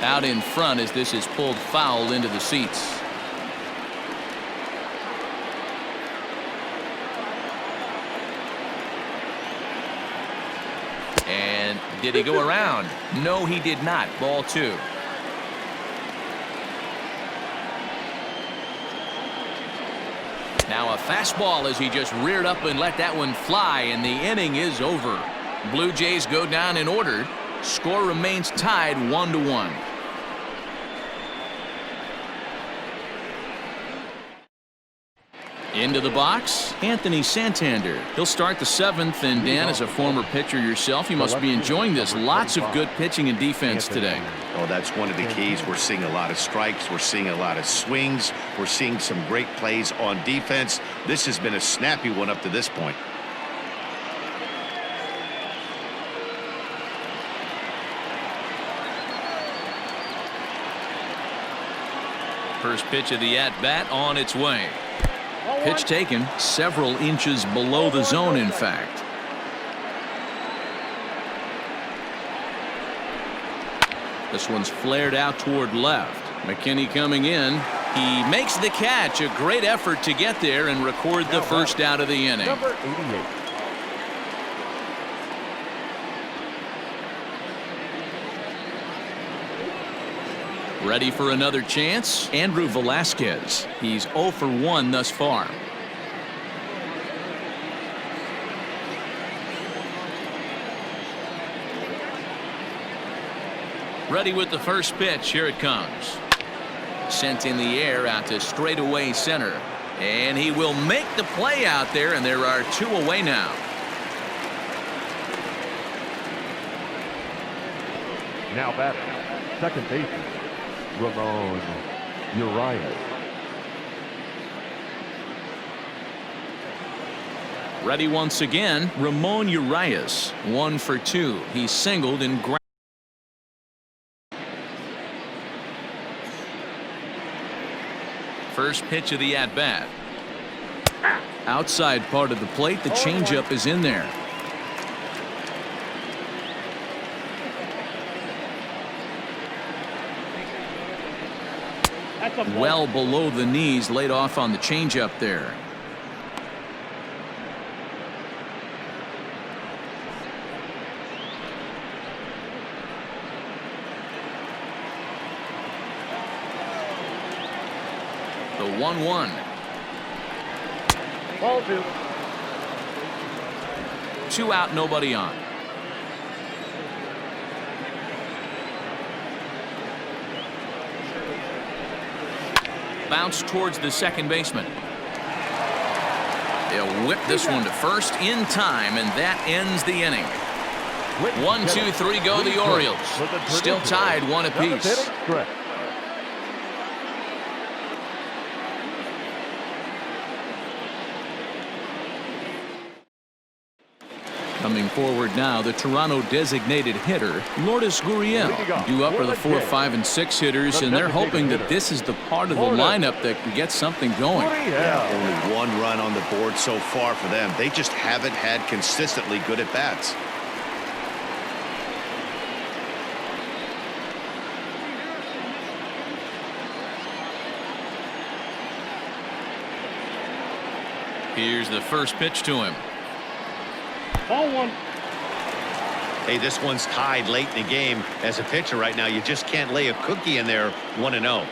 Out in front as this is pulled foul into the seats. And did he go around? No, he did not. Ball 2. Now a fastball as he just reared up and let that one fly, and the inning is over. Blue Jays go down in order. Score remains tied 1-1. Into the box, Anthony Santander. He'll start the 7th, and Dan, as a former pitcher yourself, you must be enjoying this. Lots of good pitching and defense today. Oh, that's one of the keys. We're seeing a lot of strikes. We're seeing a lot of swings. We're seeing some great plays on defense. This has been a snappy one up to this point. First pitch of the at-bat on its way. Pitch taken several inches below the zone, in fact. This one's flared out toward left. McKinney coming in. He makes the catch. A great effort to get there and record the first out of the inning. Number 88. Ready for another chance? Andrew Velasquez. He's 0 for 1 thus far. Ready with the first pitch. Here it comes. Sent in the air out to straightaway center. And he will make the play out there, and there are 2 away now. Now batting, second baseman, Ramon Urias. Ready once again, Ramon Urias. 1 for 2. He singled and grounded. First pitch of the at-bat. Outside part of the plate, the changeup is in there. Well below the knees, laid off on the changeup there. The 1-1. Ball 2. 2 out, nobody on. Bounce towards the second baseman. They'll whip this one to first in time, and that ends the inning. 1, 2, 3 go the Orioles. Still tied 1 apiece. Coming forward now, the Toronto designated hitter, Lourdes Gurriel, due up are the 4, 5, and 6 hitters, and they're hoping that this is the part of the lineup that can get something going. Yeah, only 1 run on the board so far for them. They just haven't had consistently good at bats. Here's the first pitch to him. Ball 1. Hey, this one's tied late in the game. As a pitcher right now, you just can't lay a cookie in there 1-0.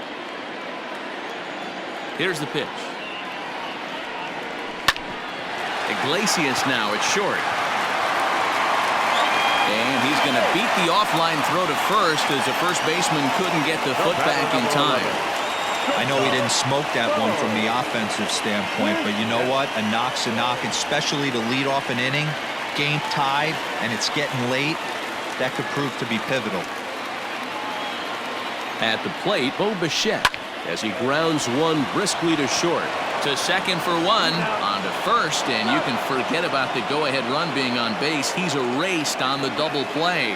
Here's the pitch. Iglesias now at short. And he's going to beat the offline throw to first as the first baseman couldn't get the foot back in time. I know he didn't smoke that one from the offensive standpoint, but you know what? A knock's a knock, especially to lead off an inning. game tied and it's getting late, that could prove to be pivotal. At the plate, Bo Bichette as he grounds one briskly to short. To second for one, on to first, and you can forget about the go-ahead run being on base. He's erased on the double play.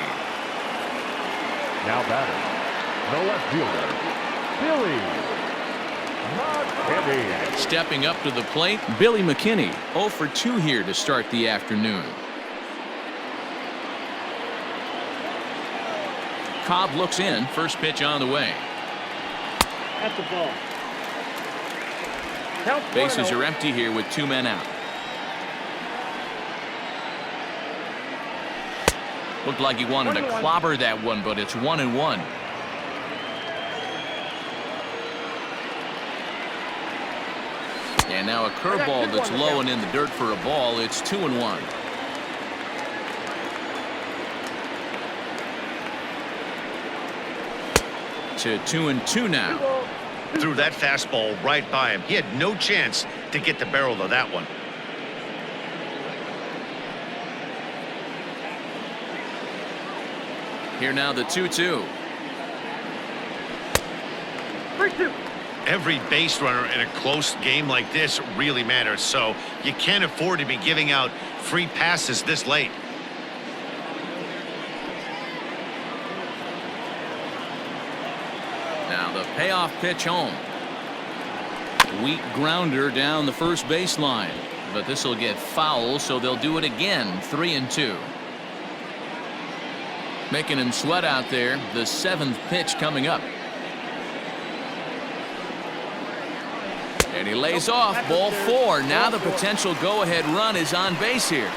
Now batter, the left fielder, Billy McKinney. Stepping up to the plate, Billy McKinney, 0 for 2 here to start the afternoon. Cobb looks in, first pitch on the way. At the ball. Count Bases are empty here with 2 men out. Looked like he wanted to clobber that one, but it's 1-1. And now a curveball that's low and in the dirt for a ball. It's 2-1. To 2-2 now. Threw that fastball right by him. He had no chance to get the barrel of that one. Here now the 2-2. 3-2. Every base runner in a close game like this really matters, so you can't afford to be giving out free passes this late. Now the payoff pitch home. Weak grounder down the first baseline, but this will get foul, so they'll do it again. 3-2. Making him sweat out there. The 7th pitch coming up. And he lays off. Ball 4. Now the potential go-ahead run is on base here.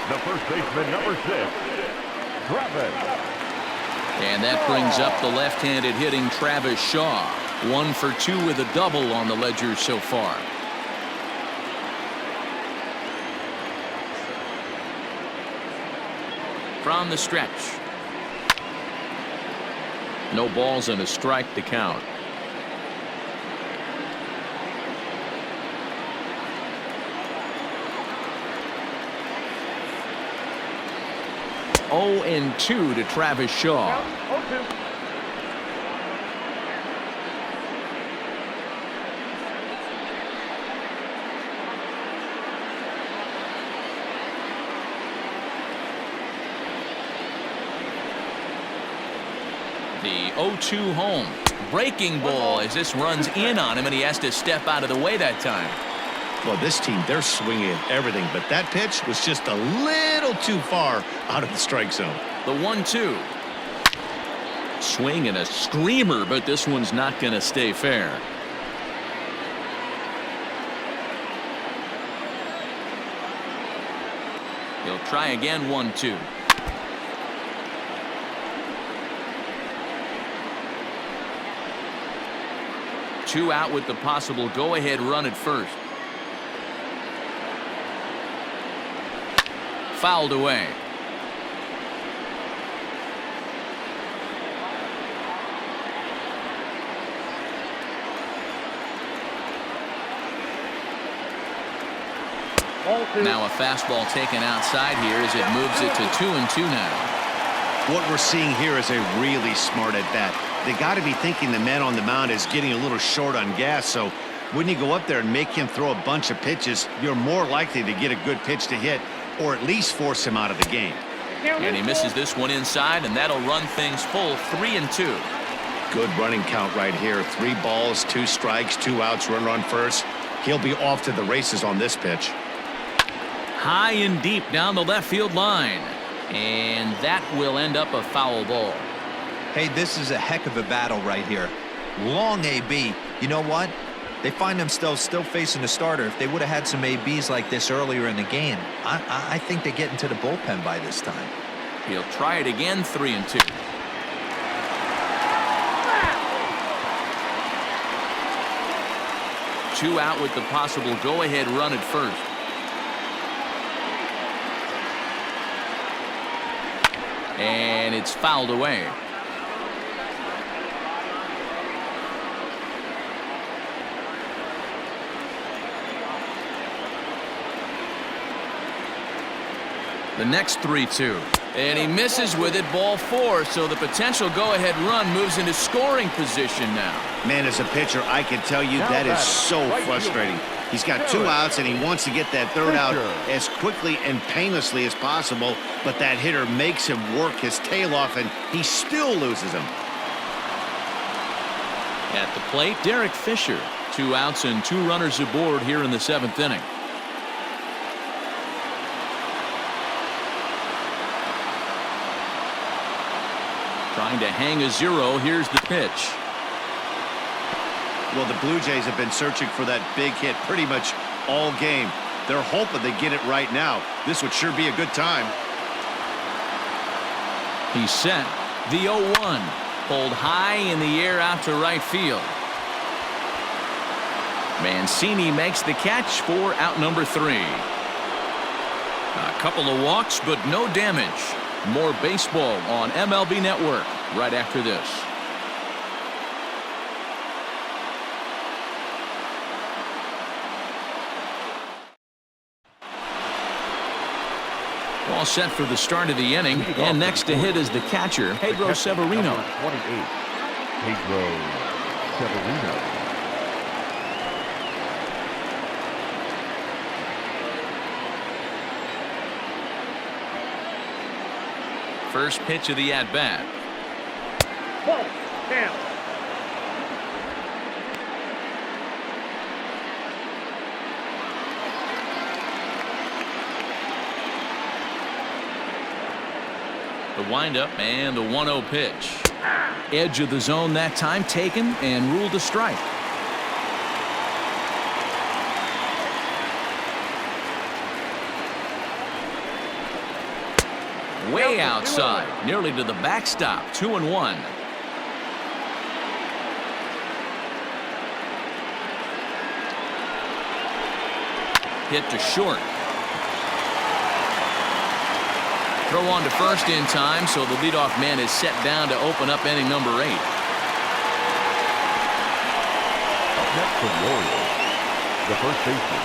The first baseman, number 6, Travis. And that brings up the left-handed hitting Travis Shaw. 1 for 2 with a double on the ledger so far. From the stretch. No balls and a strike to count. Oh, and 2 to Travis Shaw. 0-2. The 0-2 home. Breaking ball as this runs in on him, and he has to step out of the way that time. Well, this team, they're swinging at everything, but that pitch was just a little too far out of the strike zone. The 1-2. Swing and a screamer, but this one's not going to stay fair. He'll try again. 1-2. Two out with the possible go-ahead run at first. Fouled away. Now a fastball taken outside here as it moves it to 2-2 now. What we're seeing here is a really smart at bat. They got to be thinking the man on the mound is getting a little short on gas, so when you go up there and make him throw a bunch of pitches, you're more likely to get a good pitch to hit or at least force him out of the game. And he misses this one inside, and that'll run things full. 3-2. Good running count right here. 3 balls, 2 strikes, 2 outs, runner on first. He'll be off to the races on this pitch. High and deep down the left field line, and that will end up a foul ball. Hey, this is a heck of a battle right here. Long AB. You know what? They find themselves still facing a starter. If they would have had some ABs like this earlier in the game, I think they get into the bullpen by this time. He'll try it again. 3-2. Two out with the possible go-ahead run at first. And it's fouled away. The next 3-2. And he misses with it, ball 4, so the potential go-ahead run moves into scoring position now. Man, as a pitcher, I can tell you that is so frustrating. He's got 2 outs, and he wants to get that 3rd out as quickly and painlessly as possible, but that hitter makes him work his tail off, and he still loses him. At the plate, Derek Fisher. 2 outs and 2 runners aboard here in the 7th inning. Trying to hang a 0. Here's the pitch. Well, the Blue Jays have been searching for that big hit pretty much all game. They're hoping they get it right now. This would sure be a good time. He's set. The 0-1. Pulled high in the air out to right field. Mancini makes the catch for out number 3. A couple of walks, but no damage. More baseball on MLB Network right after this. All set for the start of the inning, and next to hit is the catcher, Pedro Severino. Number 28, Pedro Severino. First pitch of the at-bat. Ball. Down. The windup and the 1-0 pitch. Edge of the zone that time taken and ruled a strike. Way outside, nearly to the backstop. 2-1. Hit to short. Throw on to first in time, so the leadoff man is set down to open up inning number 8. Up next for the Orioles, the first baseman,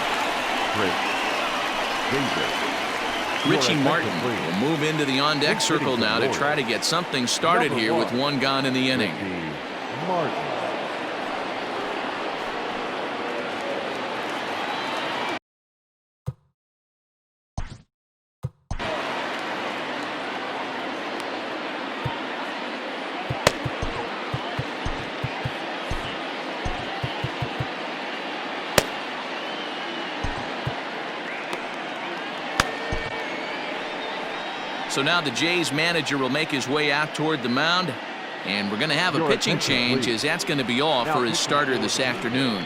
David. Richie Martin will move into the on-deck circle now to try to get something started here with 1 gone in the inning. Martin. So now the Jays manager will make his way out toward the mound, and we're going to have a pitching change, as that's going to be all for his starter this afternoon.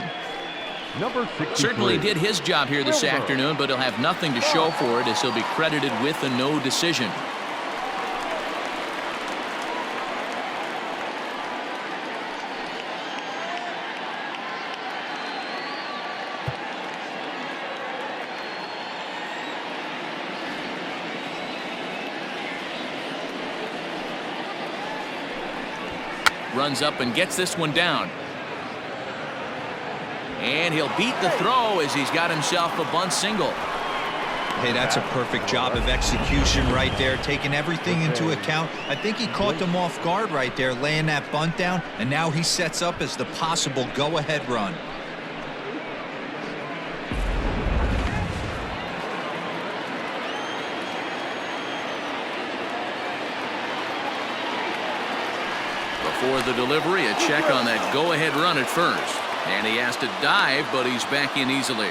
Number 63. Certainly did his job here this afternoon, but he'll have nothing to show for it, as he'll be credited with a no decision. Runs up and gets this one down. And he'll beat the throw as he's got himself a bunt single. Hey, that's a perfect job of execution right there, taking everything into account. I think he caught them off guard right there, laying that bunt down, and now he sets up as the possible go-ahead run. Before the delivery, a check on that go-ahead run at first. And he has to dive, but he's back in easily.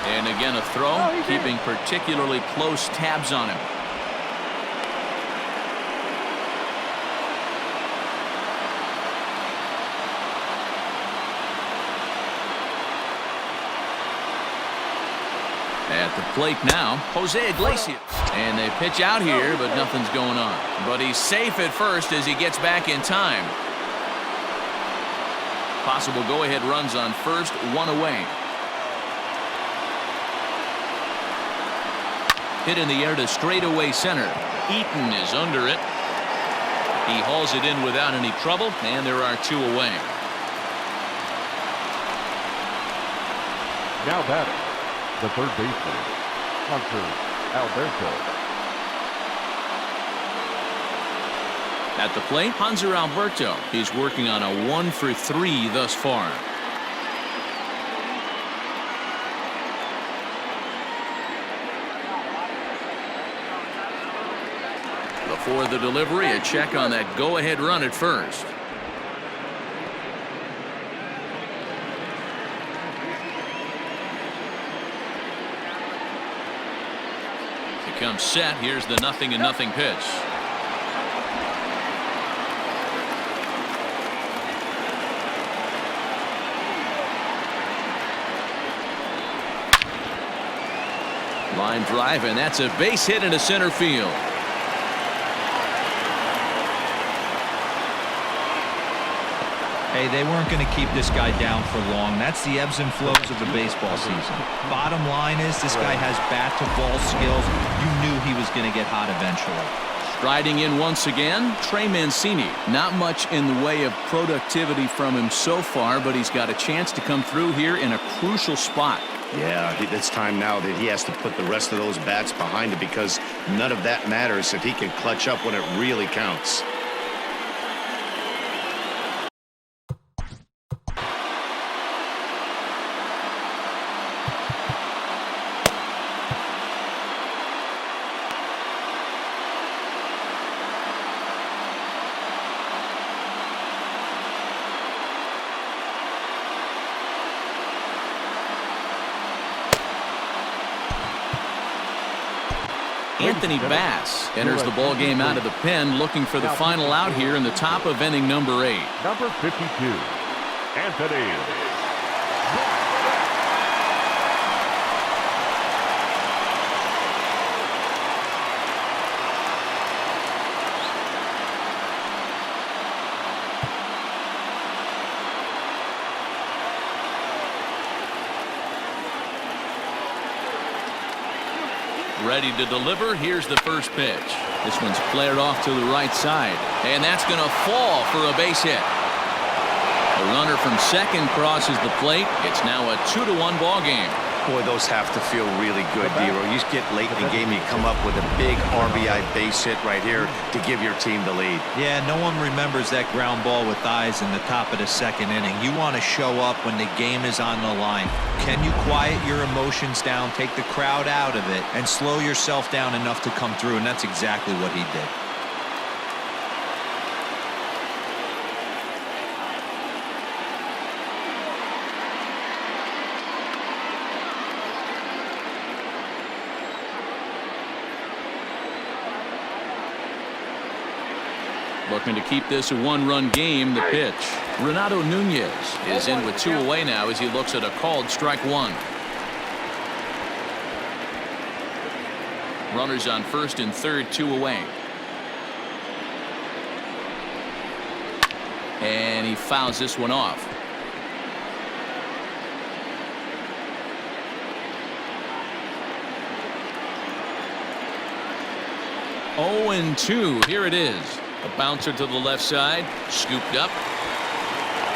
And again a throw, keeping particularly close tabs on him. At the plate now, Jose Iglesias. And they pitch out here, but nothing's going on. But he's safe at first as he gets back in time. Possible go-ahead runs on first, 1 away. Hit in the air to straightaway center. Eaton is under it. He hauls it in without any trouble, and there are 2 away. Now batting, the third baseman, Hunter Alberto. At the plate, Hanser Alberto. He's working on a 1-for-3 thus far. Before the delivery, a check on that go-ahead run at first. Becomes set. Here's the 0-0 pitch. Line drive, and that's a base hit into center field. Hey, they weren't going to keep this guy down for long. That's the ebbs and flows of the baseball season. Bottom line is this guy has bat-to-ball skills. You knew he was going to get hot eventually. Striding in once again, Trey Mancini. Not much in the way of productivity from him so far, but he's got a chance to come through here in a crucial spot. Yeah, it's time now that he has to put the rest of those bats behind it, because none of that matters if he can clutch up when it really counts. Anthony Bass enters the ball game out of the pen, looking for the final out here in the top of inning number 8. Number 52, Anthony. Ready to deliver. Here's the first pitch. This one's flared off to the right side, and that's going to fall for a base hit. The runner from second crosses the plate. It's now a 2-1 ball game. Boy, those have to feel really good, Dero. You get late in the game, you come up with a big RBI base hit right here to give your team the lead. Yeah, no one remembers that ground ball with eyes in the top of the second inning. You want to show up when the game is on the line. Can you quiet your emotions down, take the crowd out of it, and slow yourself down enough to come through? And that's exactly what he did. Looking to keep this a 1-run game. The pitch. Renato Nunez is in with 2 away now as he looks at a called strike 1. Runners on first and third, 2 away. And he fouls this one off. Oh, and 2. Here it is. A bouncer to the left side, scooped up.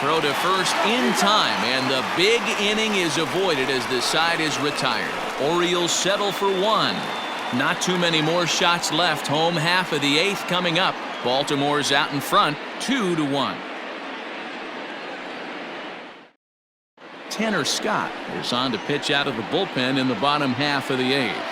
Throw to first in time, and the big inning is avoided as the side is retired. Orioles settle for 1. Not too many more shots left. Home half of the 8th coming up. Baltimore's out in front, 2-1. Tanner Scott is on to pitch out of the bullpen in the bottom half of the 8th.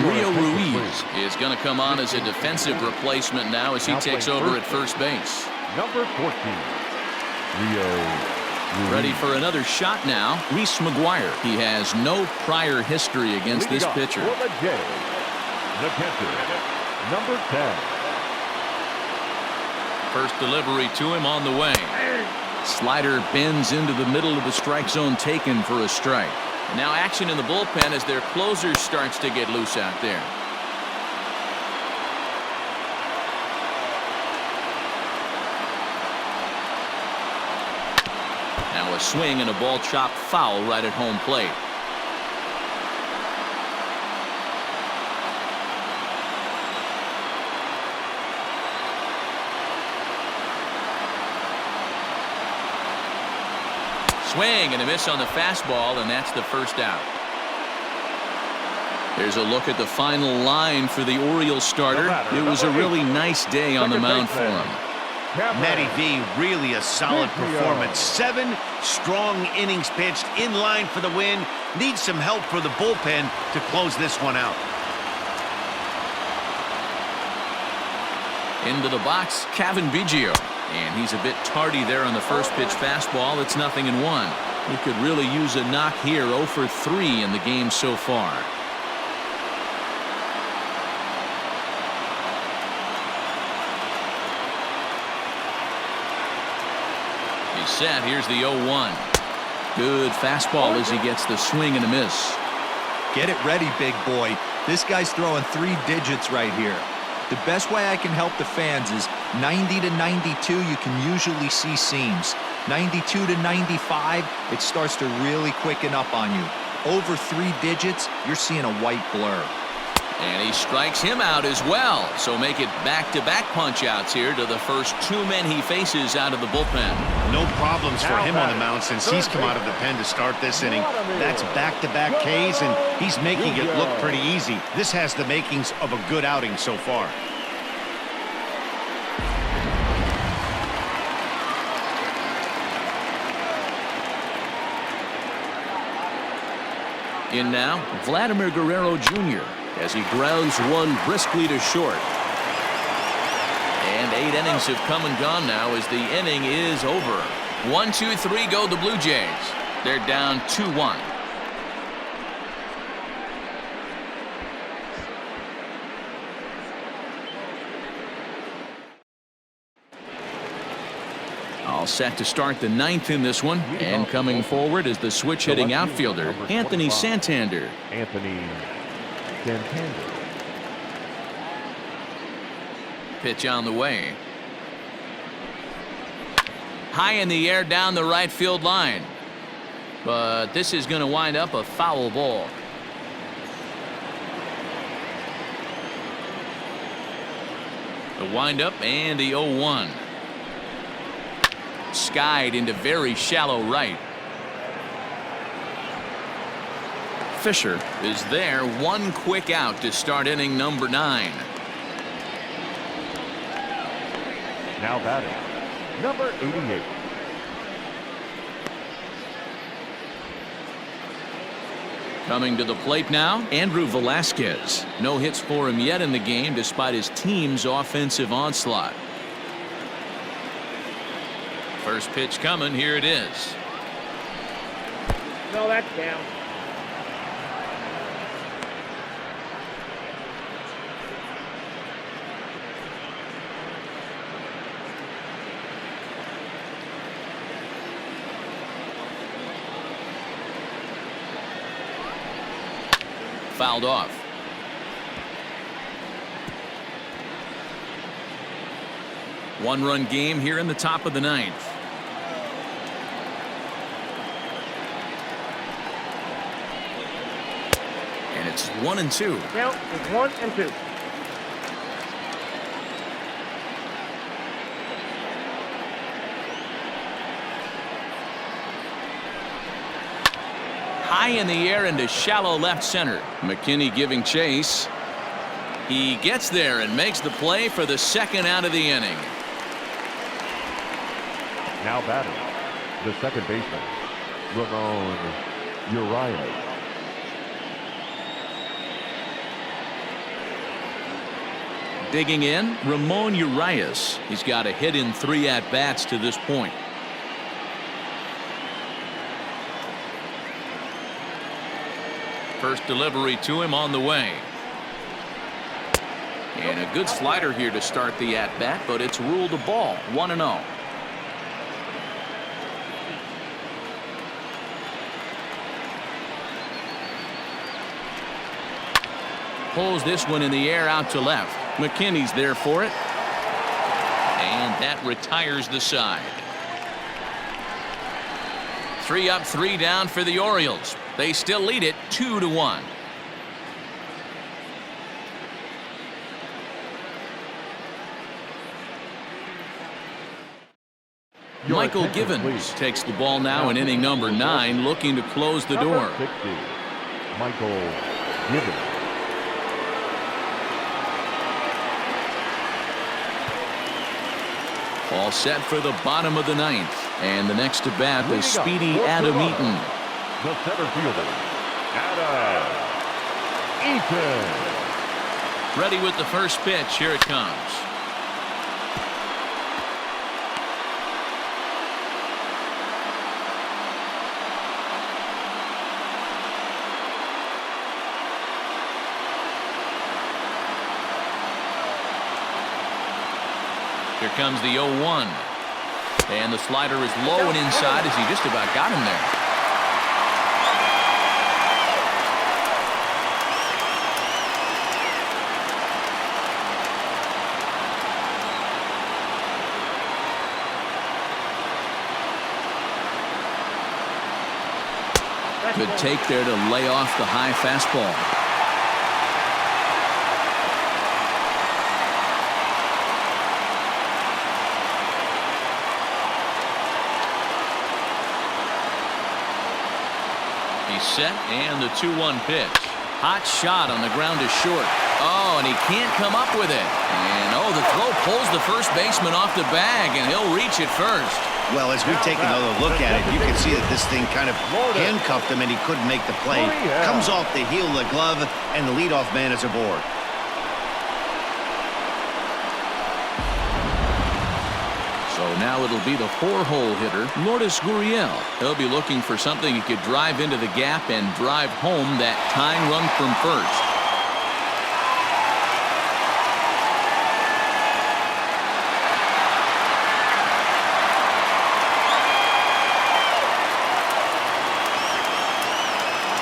Rio Ruiz is going to come on as a defensive replacement now as he takes over at first base. Number 14, Rio Ruiz. Ready for another shot now. Reese McGuire. He has no prior history against this pitcher. For the Jays, the catcher, number 10. First delivery to him on the way. Slider bends into the middle of the strike zone, taken for a strike. Now action in the bullpen as their closer starts to get loose out there. Now a swing and a ball chopped foul right at home plate. Swing and a miss on the fastball, and that's the first out. There's a look at the final line for the Orioles starter. It was a really nice day on the mound for him. Matty V, really a solid performance. 7 strong innings pitched, in line for the win. Needs some help for the bullpen to close this one out. Into the box, Kevin Biggio. And he's a bit tardy there on the first pitch fastball. It's 0-1. He could really use a knock here. 0 for 3 in the game so far. He's set. Here's the 0-1. Good fastball as he gets the swing and a miss. Get it ready, big boy. This guy's throwing 3 digits right here. The best way I can help the fans is 90 to 92, you can usually see seams. 92 to 95, it starts to really quicken up on you. Over 3 digits, you're seeing a white blur. And he strikes him out as well. So make it back-to-back punch-outs here to the first 2 men he faces out of the bullpen. No problems for him on the mound since he's come out of the pen to start this inning. That's back-to-back Ks, and he's making it look pretty easy. This has the makings of a good outing so far. In now, Vladimir Guerrero Jr. as he grounds one briskly to short. And 8 innings have come and gone now as the inning is over. 1-2-3 go the Blue Jays. They're down 2-1. All set to start the 9th in this one, and coming forward is the switch-hitting outfielder, Anthony Santander. Anthony Santander. Pitch on the way. High in the air down the right field line. But this is going to wind up a foul ball. The windup and the 0-1. Skied into very shallow right. Fisher is there. 1 quick out to start inning number 9. Now batting, number 88. Coming to the plate now, Andrew Velasquez. No hits for him yet in the game despite his team's offensive onslaught. First pitch coming. Here it is. No, that's down. Fouled off. One-run game here in the top of the 9th. And it's 1-2. Count is 1-2. High in the air into shallow left center. McKinney giving chase. He gets there and makes the play for the 2nd out of the inning. Now batting, the second baseman, Ramon Urias. Digging in, Ramon Urias. He's got a hit in 3 at-bats to this point. First delivery to him on the way. And a good slider here to start the at-bat, but it's ruled a ball. 1-0. Pulls this one in the air out to left. McKinney's there for it. And that retires the side. 3 up, 3 down for the Orioles. They still lead it 2-1. Your Mychal attention, Givens please. takes the ball now in inning number 9, looking to close the door. Number 60, Mychal Givens. All set for the bottom of the 9th. And the next to bat is speedy Leading up, Adam Toronto, Eaton. The center fielder, Adam Eaton. Ready with the first pitch. Here it comes. Here comes the 0-1. And the slider is low and inside as he just about got him there. Good take there to lay off the high fastball. He's set, and the 2-1 pitch. Hot shot on the ground is short. Oh, and he can't come up with it. And oh, the throw pulls the first baseman off the bag, and he'll reach it first. Well, as we take another look at it, you can see that this thing kind of handcuffed him and he couldn't make the play. Comes off the heel of the glove, and the leadoff man is aboard. So now it'll be the 4-hole hitter, Lourdes Gurriel. He'll be looking for something he could drive into the gap and drive home that tying run from first.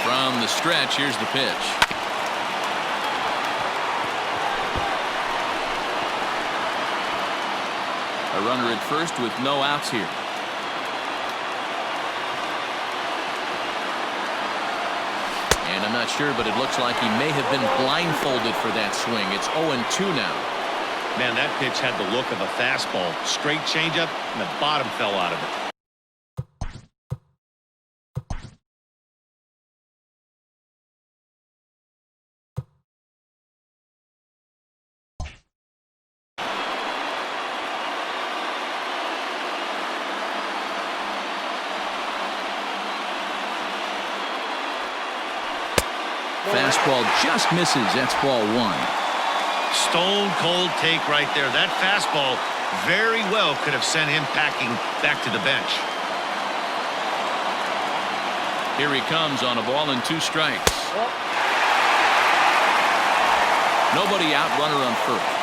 From the stretch, here's the pitch. A runner at first with no outs here. And I'm not sure, but it looks like he may have been blindfolded for that swing. It's 0-2 now. Man, that pitch had the look of a fastball. Straight changeup, and the bottom fell out of it. Fastball just misses. That's ball 1. Stone cold take right there. That fastball very well could have sent him packing back to the bench. Here he comes on a ball and 2 strikes. Nobody out, runner on first.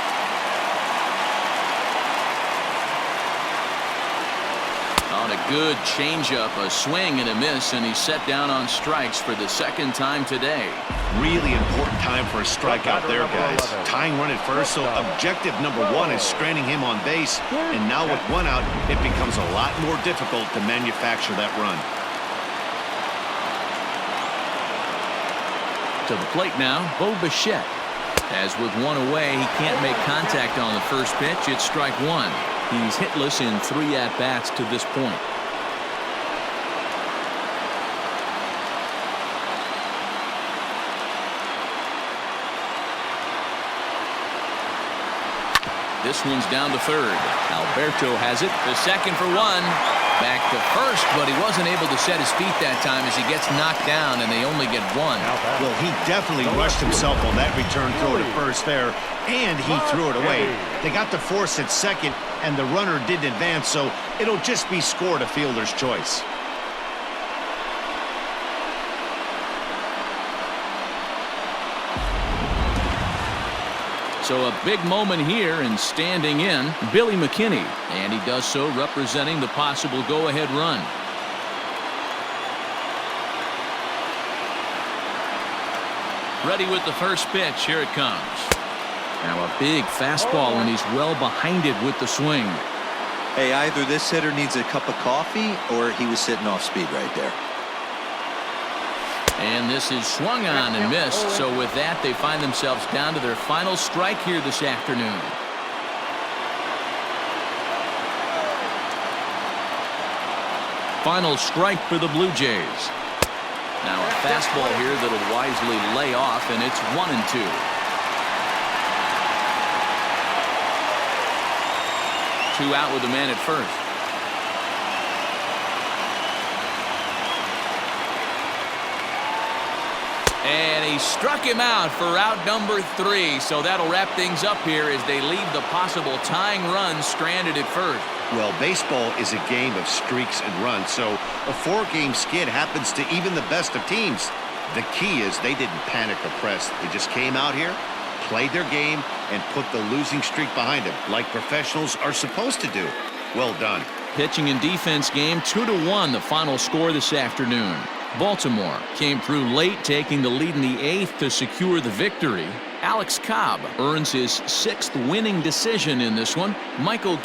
On a good changeup, a swing and a miss, and he's set down on strikes for the 2nd time today. Really important time for a strikeout there, guys. Tying run at first, so objective number 1 is stranding him on base. And now with 1 out, it becomes a lot more difficult to manufacture that run. To the plate now, Borucki. As with 1 away, he can't make contact on the first pitch. It's strike 1. He's hitless in 3 at-bats to this point. This one's down to third. Alberto has it. The second for 1. Back to first, but he wasn't able to set his feet that time as he gets knocked down, and they only get 1. Well, he definitely rushed himself on that return throw to first there, and he threw it away. They got the force at second, and the runner didn't advance, so it'll just be scored a fielder's choice. So a big moment here, and standing in, Billy McKinney. And he does so representing the possible go-ahead run. Ready with the first pitch. Here it comes. Now a big fastball, and he's well behind it with the swing. Hey, either this hitter needs a cup of coffee or he was sitting off speed right there. And this is swung on and missed. So with that, they find themselves down to their final strike here this afternoon. final strike for the Blue Jays. Now a fastball here that'll wisely lay off, and it's 1-2. Two out with the man at first. And he struck him out for out number 3. So that'll wrap things up here as they leave the possible tying run stranded at first. Well, baseball is a game of streaks and runs, so a 4-game skid happens to even the best of teams. The key is they didn't panic or press. They just came out here, played their game, and put the losing streak behind them, like professionals are supposed to do. Well done. Pitching and defense game 2-1, the final score this afternoon. Baltimore came through late, taking the lead in the 8th to secure the victory. Alex Cobb earns his 6th winning decision in this one. Mychal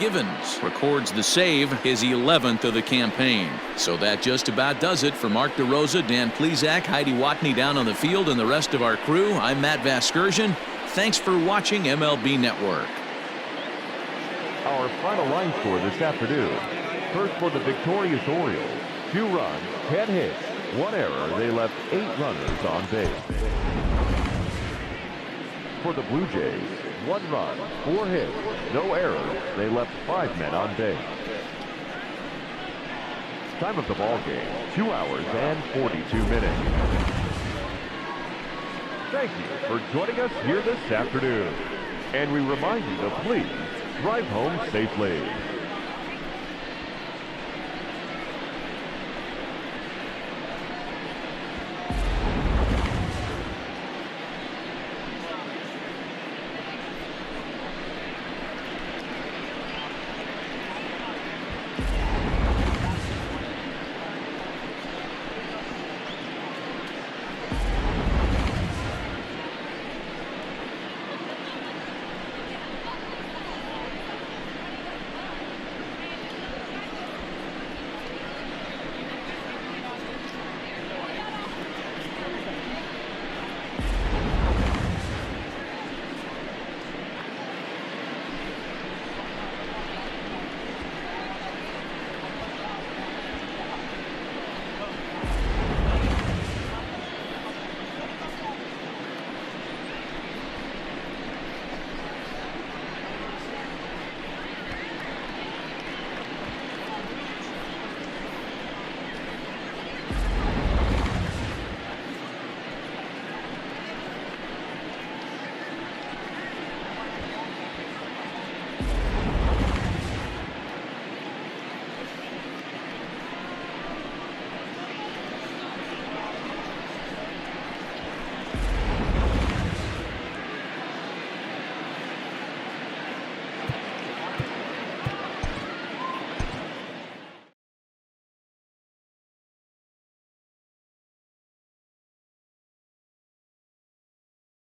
records the save, his 11th of the campaign. So that just about does it. For Mark DeRosa, Dan Plesac, Heidi Watney down on the field, and the rest of our crew, I'm Matt Vasgersian. Thanks for watching MLB Network. Our final line score this afternoon. First for the victorious Orioles, 2 runs, 10 hits, 1 error. They left 8 runners on base. For the Blue Jays, 1 run, 4 hits, no errors. They left 5 men on base. Time of the ball game, 2 hours and 42 minutes. Thank you for joining us here this afternoon. And we remind you to please drive home safely.